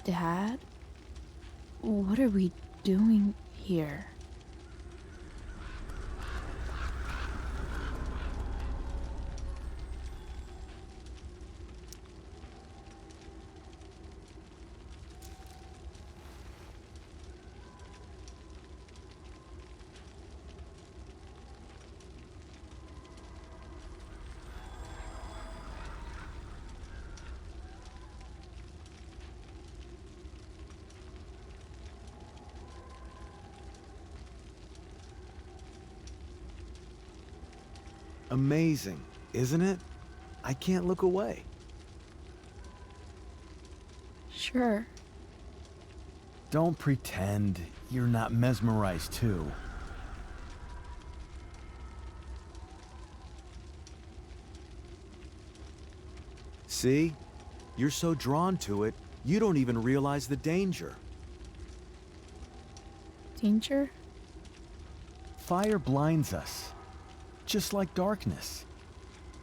Dad? What are we doing here? Amazing, isn't it? I can't look away. Sure. Don't pretend you're not mesmerized too. See? You're so drawn to it, you don't even realize the danger. Danger? Fire blinds us, just like darkness.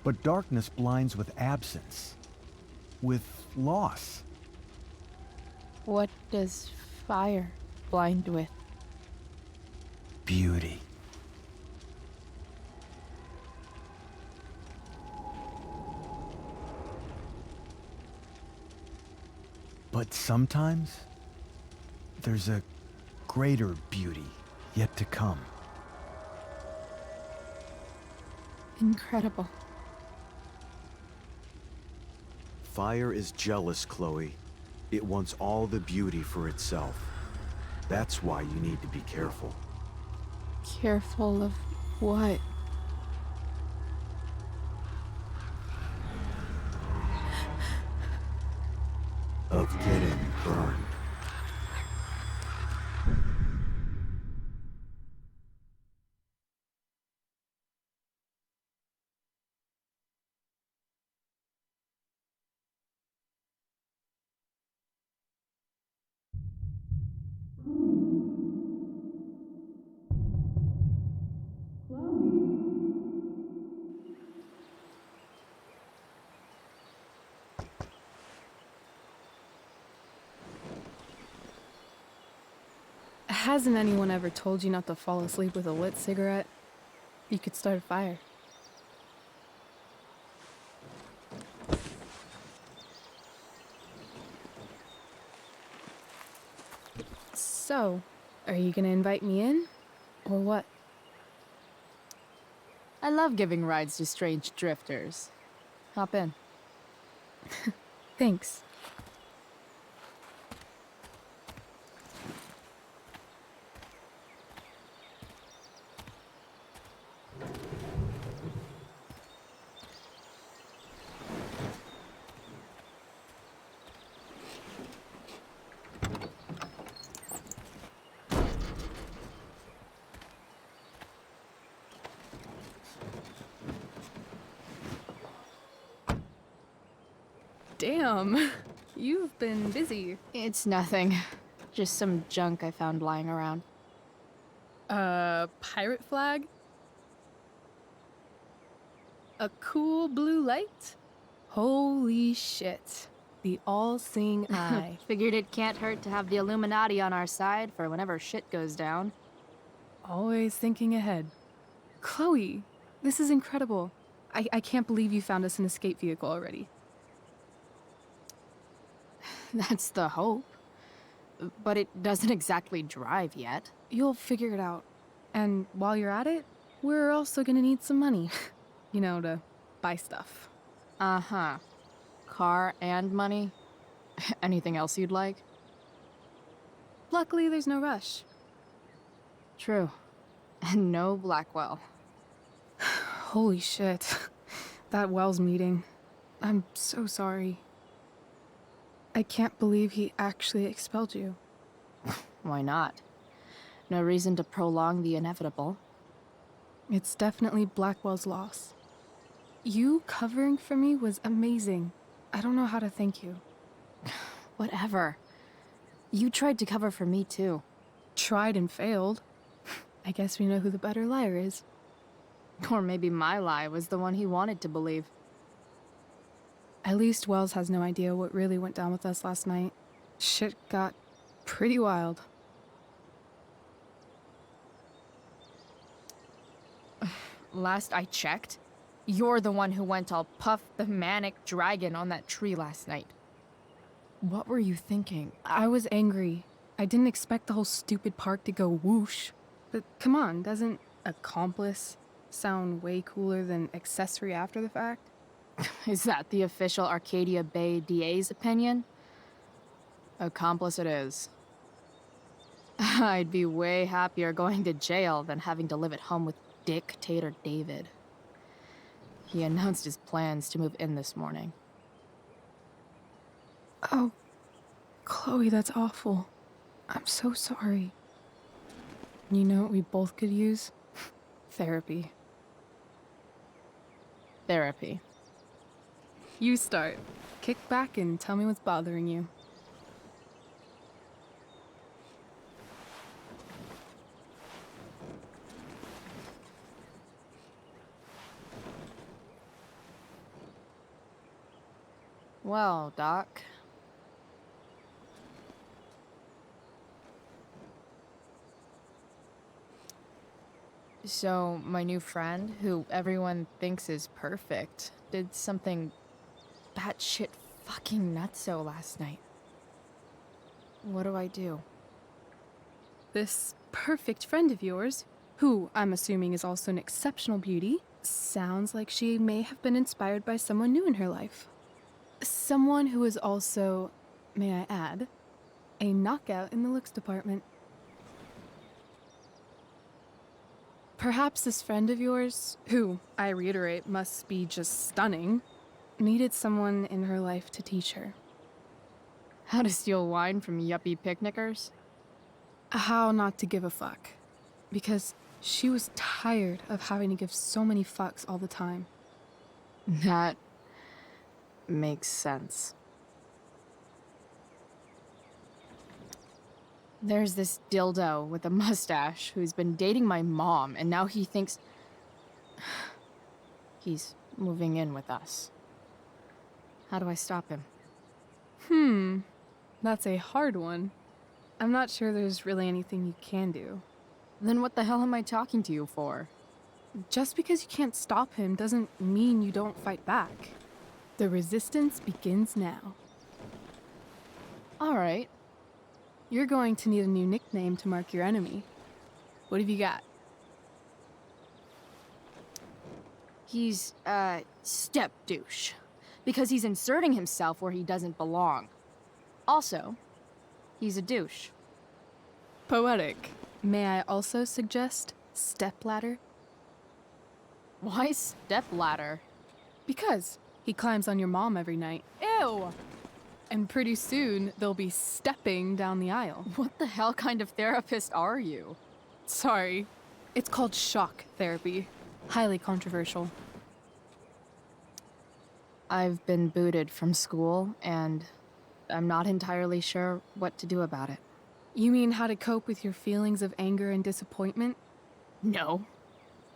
But darkness blinds with absence, with loss. What does fire blind with? Beauty. But sometimes, there's a greater beauty yet to come. Incredible. Fire is jealous, Chloe. It wants all the beauty for itself. That's why you need to be careful. Careful of what? Of getting burned. Hasn't anyone ever told you not to fall asleep with a lit cigarette? You could start a fire. So, are you gonna invite me in? Or what? I love giving rides to strange drifters. Hop in. Thanks. Damn, you've been busy. It's nothing. Just some junk I found lying around. Pirate flag? A cool blue light? Holy shit. The all-seeing eye. Figured it can't hurt to have the Illuminati on our side for whenever shit goes down. Always thinking ahead. Chloe, this is incredible. I can't believe you found us an escape vehicle already. That's the hope. But it doesn't exactly drive yet. You'll figure it out. And while you're at it, we're also gonna need some money. You know, to buy stuff. Uh-huh. Car and money? Anything else you'd like? Luckily, there's no rush. True. And no Blackwell. Holy shit. That Wells meeting. I'm so sorry. I can't believe he actually expelled you. Why not? No reason to prolong the inevitable. It's definitely Blackwell's loss. You covering for me was amazing. I don't know how to thank you. Whatever. You tried to cover for me too. Tried and failed. I guess we know who the better liar is. Or maybe my lie was the one he wanted to believe. At least Wells has no idea what really went down with us last night. Shit got pretty wild. Last I checked, you're the one who went all Puff the Manic Dragon on that tree last night. What were you thinking? I was angry. I didn't expect the whole stupid park to go whoosh. But come on, doesn't accomplice sound way cooler than accessory after the fact? Is that the official Arcadia Bay DA's opinion? Accomplice it is. I'd be way happier going to jail than having to live at home with Dictator David. He announced his plans to move in this morning. Oh, Chloe, that's awful. I'm so sorry. You know what we both could use? Therapy. Therapy. You start. Kick back and tell me what's bothering you. Well, Doc. So, my new friend, who everyone thinks is perfect, did something batshit fucking nutso last night. What do I do? This perfect friend of yours, who I'm assuming is also an exceptional beauty, sounds like she may have been inspired by someone new in her life. Someone who is also, may I add, a knockout in the looks department. Perhaps this friend of yours, who, I reiterate, must be just stunning, needed someone in her life to teach her. How to steal wine from yuppie picnickers? How not to give a fuck. Because she was tired of having to give so many fucks all the time. That makes sense. There's this dildo with a mustache who's been dating my mom, and now he thinks he's moving in with us. How do I stop him? That's a hard one. I'm not sure there's really anything you can do. Then what the hell am I talking to you for? Just because you can't stop him doesn't mean you don't fight back. The resistance begins now. All right. You're going to need a new nickname to mark your enemy. What have you got? He's, step douche. Because he's inserting himself where he doesn't belong. Also, he's a douche. Poetic. May I also suggest stepladder? Why stepladder? Because he climbs on your mom every night. Ew! And pretty soon, they'll be stepping down the aisle. What the hell kind of therapist are you? Sorry. It's called shock therapy. Highly controversial. I've been booted from school, and I'm not entirely sure what to do about it. You mean how to cope with your feelings of anger and disappointment? No.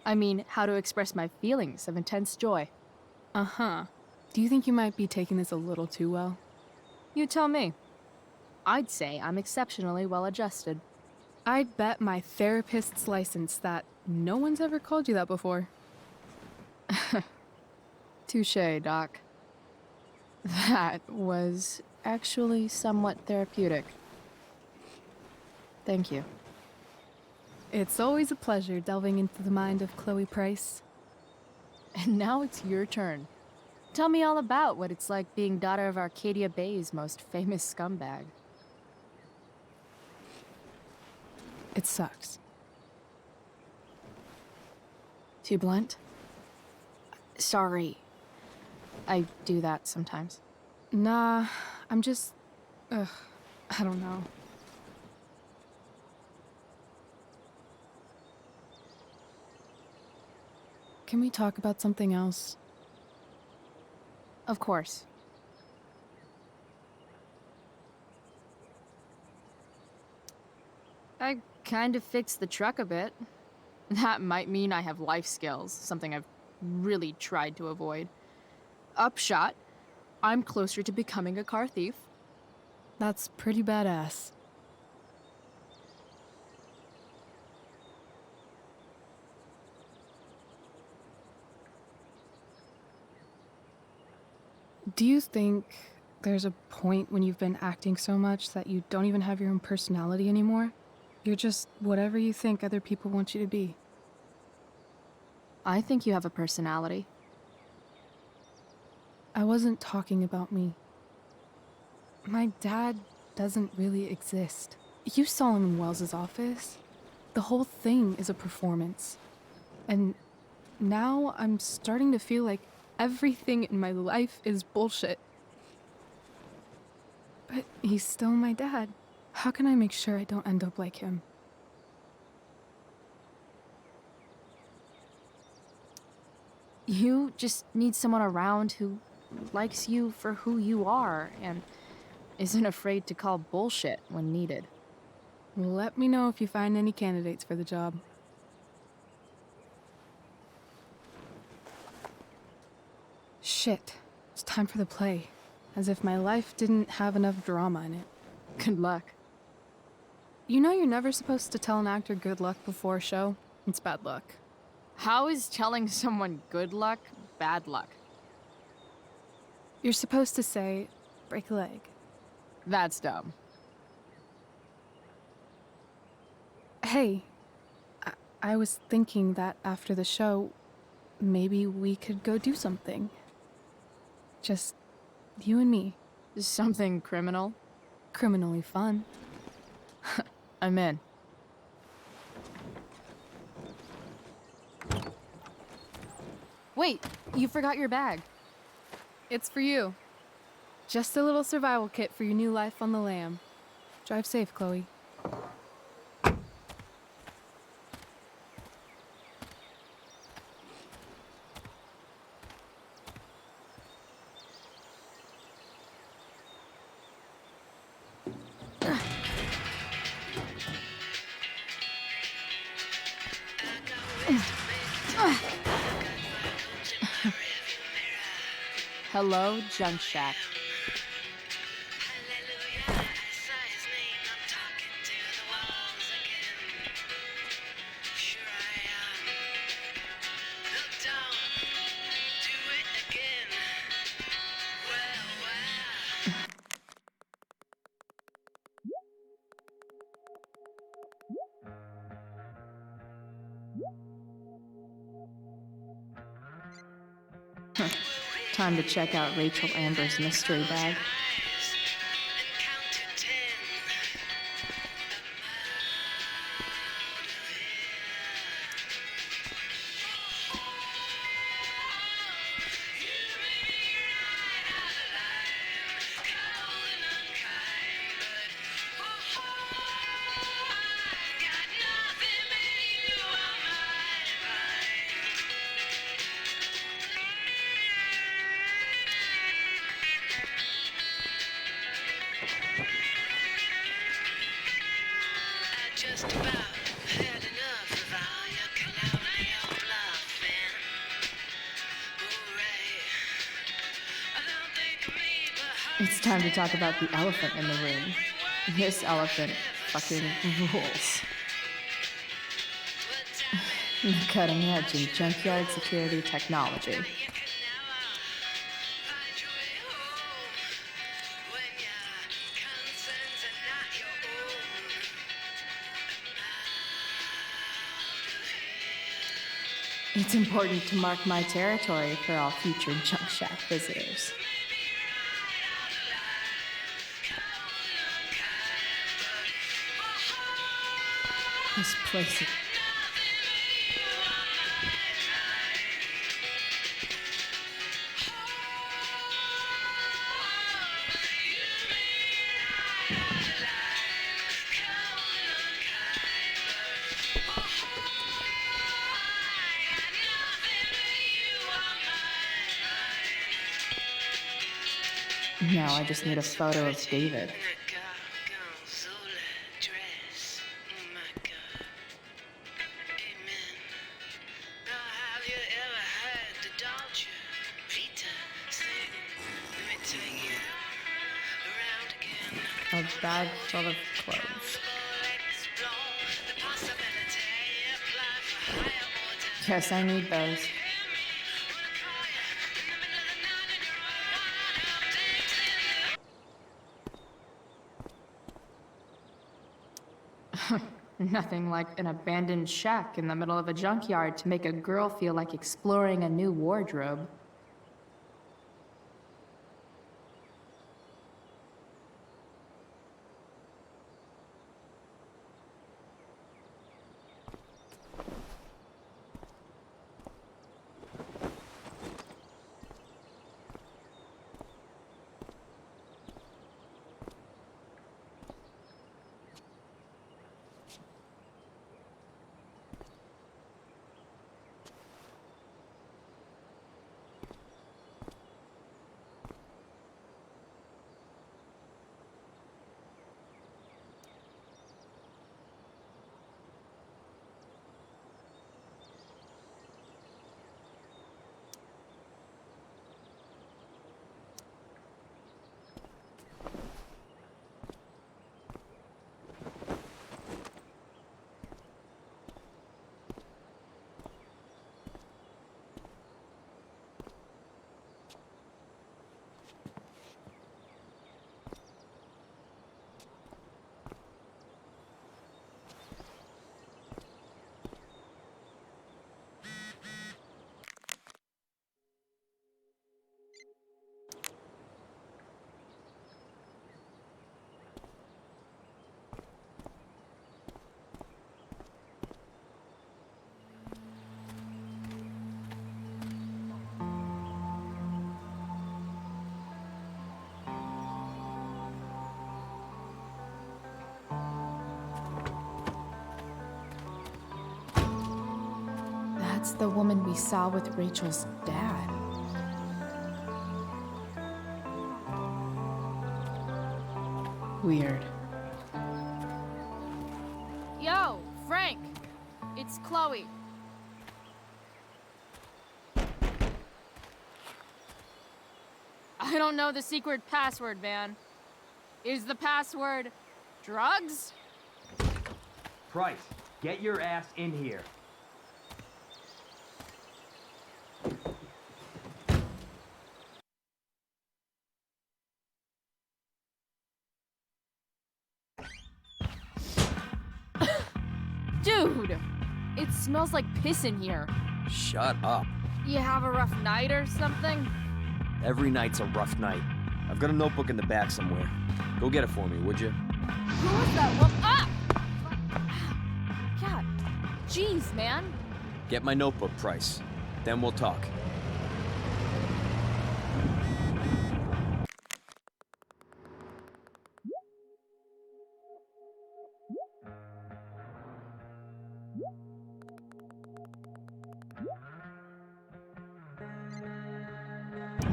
I mean, how to express my feelings of intense joy. Uh-huh. Do you think you might be taking this a little too well? You tell me. I'd say I'm exceptionally well adjusted. I'd bet my therapist's license that no one's ever called you that before. Touché, Doc. That was actually somewhat therapeutic. Thank you. It's always a pleasure delving into the mind of Chloe Price. And now it's your turn. Tell me all about what it's like being daughter of Arcadia Bay's most famous scumbag. It sucks. Too blunt? Sorry. I do that sometimes. Nah, I'm just... I don't know. Can we talk about something else? Of course. I kind of fixed the truck a bit. That might mean I have life skills, something I've really tried to avoid. Upshot, I'm closer to becoming a car thief. That's pretty badass. Do you think there's a point when you've been acting so much that you don't even have your own personality anymore? You're just whatever you think other people want you to be. I think you have a personality. I wasn't talking about me. My dad doesn't really exist. You saw him in Wells's office. The whole thing is a performance. And now I'm starting to feel like everything in my life is bullshit. But he's still my dad. How can I make sure I don't end up like him? You just need someone around who likes you for who you are and isn't afraid to call bullshit when needed. Let me know if you find any candidates for the job. Shit, it's time for the play. As if my life didn't have enough drama in it. Good luck. You know you're never supposed to tell an actor good luck before a show? It's bad luck. How is telling someone good luck bad luck? You're supposed to say, break a leg. That's dumb. Hey, I was thinking that after the show, maybe we could go do something. Just you and me. Something criminal? Criminally fun. I'm in. Wait, you forgot your bag. It's for you. Just a little survival kit for your new life on the lam. Drive safe, Chloe. Hello, Junk Shack. Time to check out Rachel Amber's mystery bag. Just about had enough of all your colonial bluffing. I don't think of me, but It's time to talk about the elephant in the room. This elephant fucking rules. The cutting edge in junkyard security technology. It's important to mark my territory for all future Junk Shack visitors. This place is... Now I just need a photo of David. A bag full of clothes. Yes, I need those. Nothing like an abandoned shack in the middle of a junkyard to make a girl feel like exploring a new wardrobe. the woman we saw with Rachel's dad. Weird. Yo, Frank! It's Chloe. I don't know the secret password, man. Is the password drugs? Price, get your ass in here. Dude! It smells like piss in here. Shut up. You have a rough night or something? Every night's a rough night. I've got a notebook in the back somewhere. Go get it for me, would you? Who was that one? Ah! God. Jeez, man. Get my notebook, Price. Then we'll talk.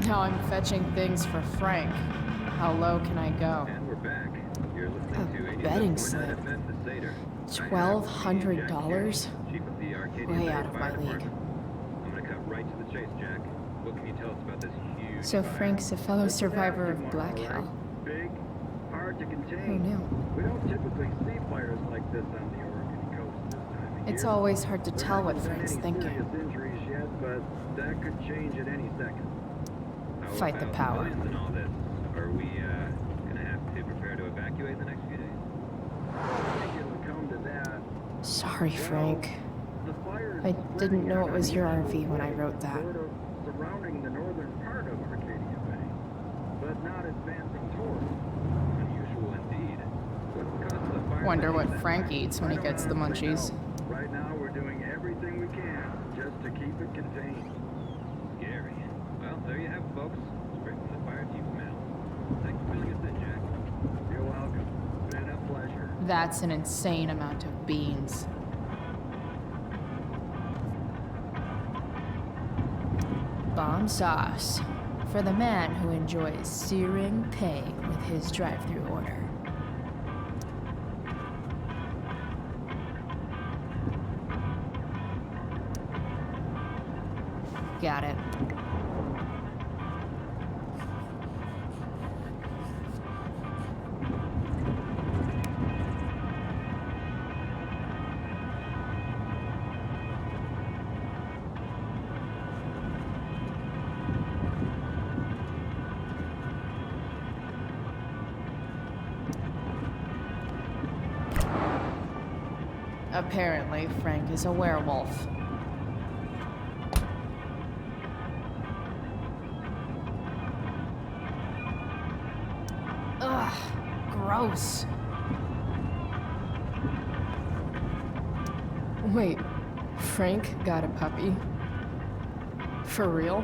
Now I'm fetching things for Frank. How low can I go? And we're back. You're listening to betting slip. FM The Seder. $1,200? Chief of the Arcadia Way Bay out of my Fire league. Department. I'm gonna cut right to the chase, Jack. What can you tell us about this huge So fire? Frank's a fellow survivor of Black Hell. Big, hard to contain. Who knew? We don't typically see fires like this on the Oregon coast this time of It's year. always hard to There tell what haven't been Frank's any thinking. serious injuries yet, but that could change at any second. How Fight the about power. civilians in all this? Are we gonna have to prepare to evacuate in the next few days? I think it'll come to that. Sorry, Frank. The fires I didn't know it was your RV when I wrote that. sort of surrounding the northern part of Arcadia Bay, but not advancing toward. Unusual indeed. What's the cause of the fire? Wonder what Frank eats when he gets the munchies. Right now, we're doing everything we can just to keep it contained. Scary. Well, there you have it, folks. Straight from the fire chief's mouth. Thanks for filling us in, Jack. You're welcome. Been a pleasure. That's an insane amount of beans. Bomb sauce. For the man who enjoys searing pain with his drive-thru order. Got it. Apparently, Frank is a werewolf. Ugh, gross. Wait, Frank got a puppy? For real?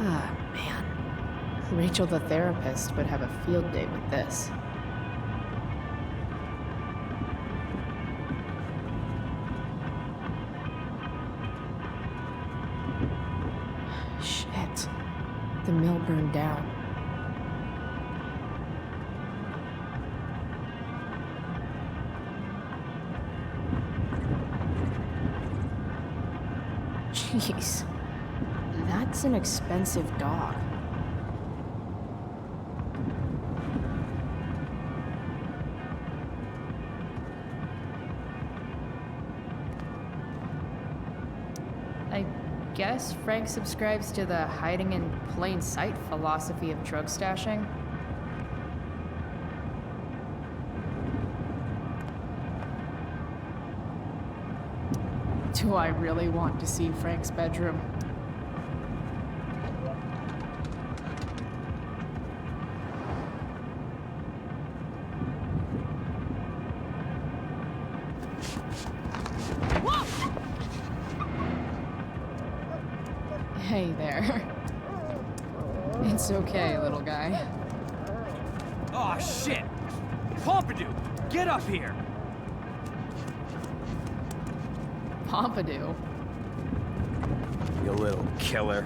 Ah, man. Rachel the therapist would have a field day with this. Shit. The mill burned down. Jeez. That's an expensive dog. I guess Frank subscribes to the hiding in plain sight philosophy of drug stashing. Do I really want to see Frank's bedroom? Hey there. It's okay, little guy. Oh shit! Pompidou, get up here! Pompidou? You little killer.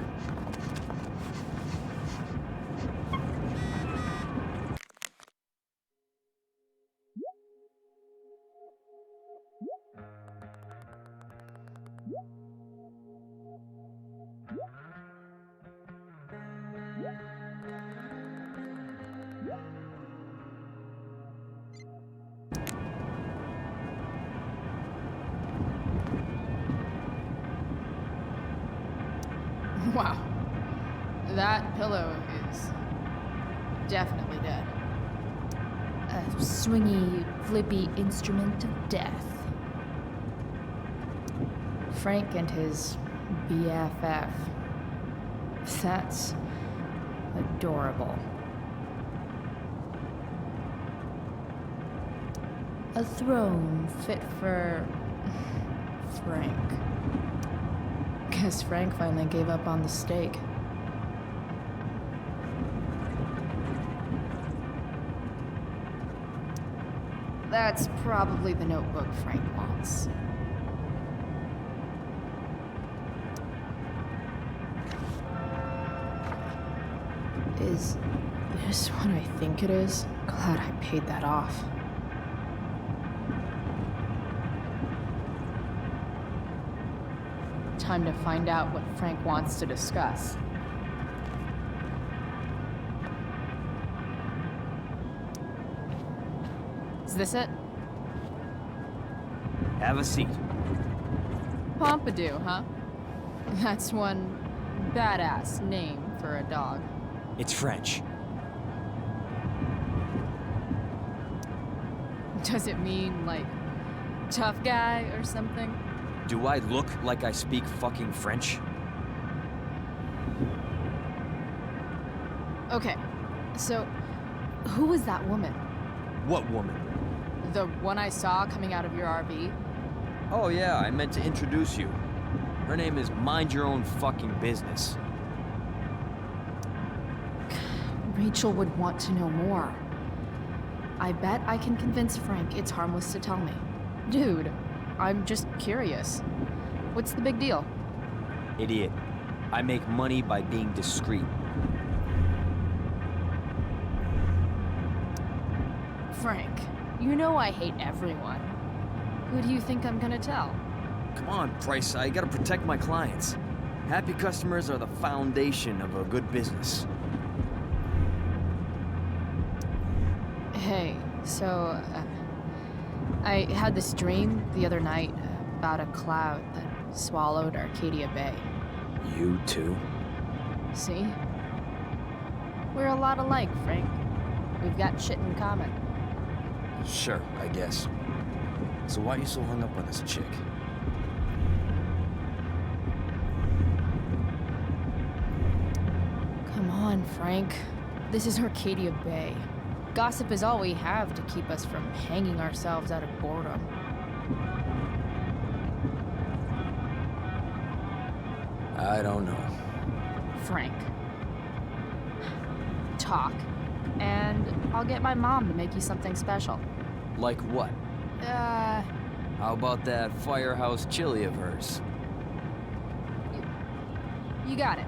Wow. That pillow is definitely dead. A swingy, flippy instrument of death. Frank and his BFF. That's adorable. A throne fit for Frank. Guess Frank finally gave up on the steak. That's probably the notebook Frank wants. Is this what I think it is? Glad I paid that off. Time to find out what Frank wants to discuss. Is this it? Have a seat. Pompidou, huh? That's one badass name for a dog. It's French. Does it mean, like, tough guy or something? Do I look like I speak fucking French? Okay, so who was that woman? What woman? The one I saw coming out of your RV? Oh yeah, I meant to introduce you. Her name is Mind Your Own Fucking Business. Rachel would want to know more. I bet I can convince Frank it's harmless to tell me. Dude, I'm just curious. What's the big deal? Idiot. I make money by being discreet. Frank, you know I hate everyone. Who do you think I'm gonna tell? Come on, Price, I gotta protect my clients. Happy customers are the foundation of a good business. Hey, so, I had this dream the other night about a cloud that swallowed Arcadia Bay. You too? See? We're a lot alike, Frank. We've got shit in common. Sure, I guess. So why are you so hung up on this chick? Come on, Frank. This is Arcadia Bay. Gossip is all we have to keep us from hanging ourselves out of boredom. I don't know. Frank. Talk, and I'll get my mom to make you something special. Like what? How about that firehouse chili of hers? You got it.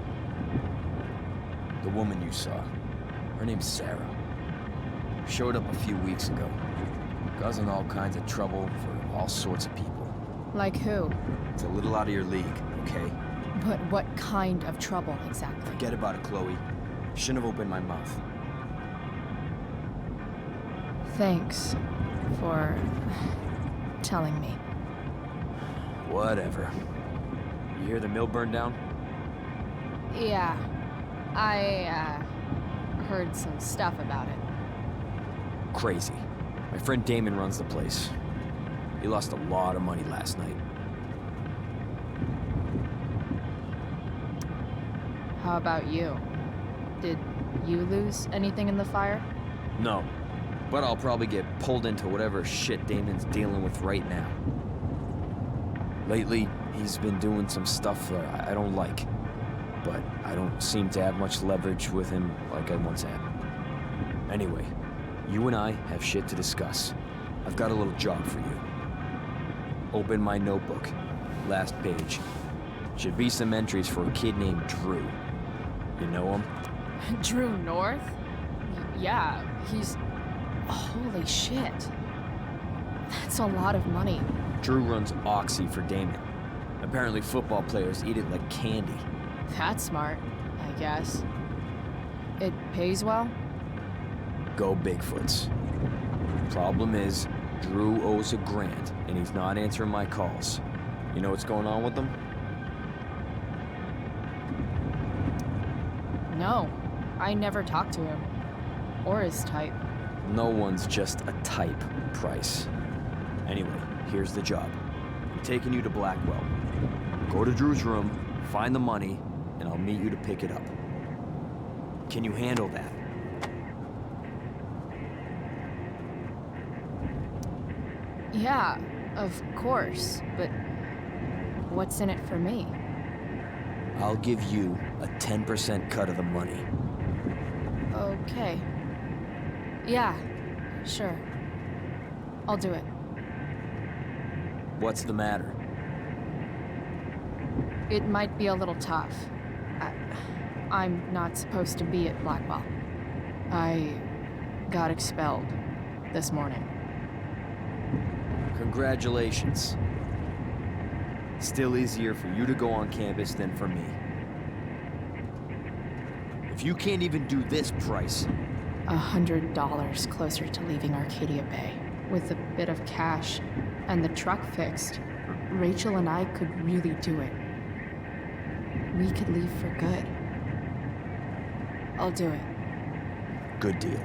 The woman you saw. Her name's Sarah. Showed up a few weeks ago. Causing all kinds of trouble for all sorts of people. Like who? It's a little out of your league, okay? But what kind of trouble exactly? Forget about it, Chloe. Shouldn't have opened my mouth. Thanks for telling me. Whatever. You hear the mill burned down? Yeah. I, heard some stuff about it. Crazy. My friend Damon runs the place. He lost a lot of money last night. How about you? Did you lose anything in the fire? No. But I'll probably get pulled into whatever shit Damon's dealing with right now. Lately, he's been doing some stuff I don't like. but I don't seem to have much leverage with him like I once had. Anyway, you and I have shit to discuss. I've got a little job for you. Open my notebook. Last page. Should be some entries for a kid named Drew. You know him? Drew North? Yeah, he's... Holy shit. That's a lot of money. Drew runs Oxy for Damon. Apparently football players eat it like candy. That's smart, I guess. It pays well? Go Bigfoots. Problem is, Drew owes a grand, and he's not answering my calls. You know what's going on with him? No, I never talked to him. Or his type. No one's just a type, Price. Anyway, here's the job. I'm taking you to Blackwell. Go to Drew's room, find the money, and I'll meet you to pick it up. Can you handle that? Yeah, of course, but what's in it for me? I'll give you a 10% cut of the money. Okay. Yeah, sure. I'll do it. What's the matter? It might be a little tough. I'm not supposed to be at Blackwell. I got expelled this morning. Congratulations. Still easier for you to go on campus than for me. If you can't even do this, Price... $100 closer to leaving Arcadia Bay. With a bit of cash and the truck fixed, Rachel and I could really do it. We could leave for good. I'll do it. Good deal.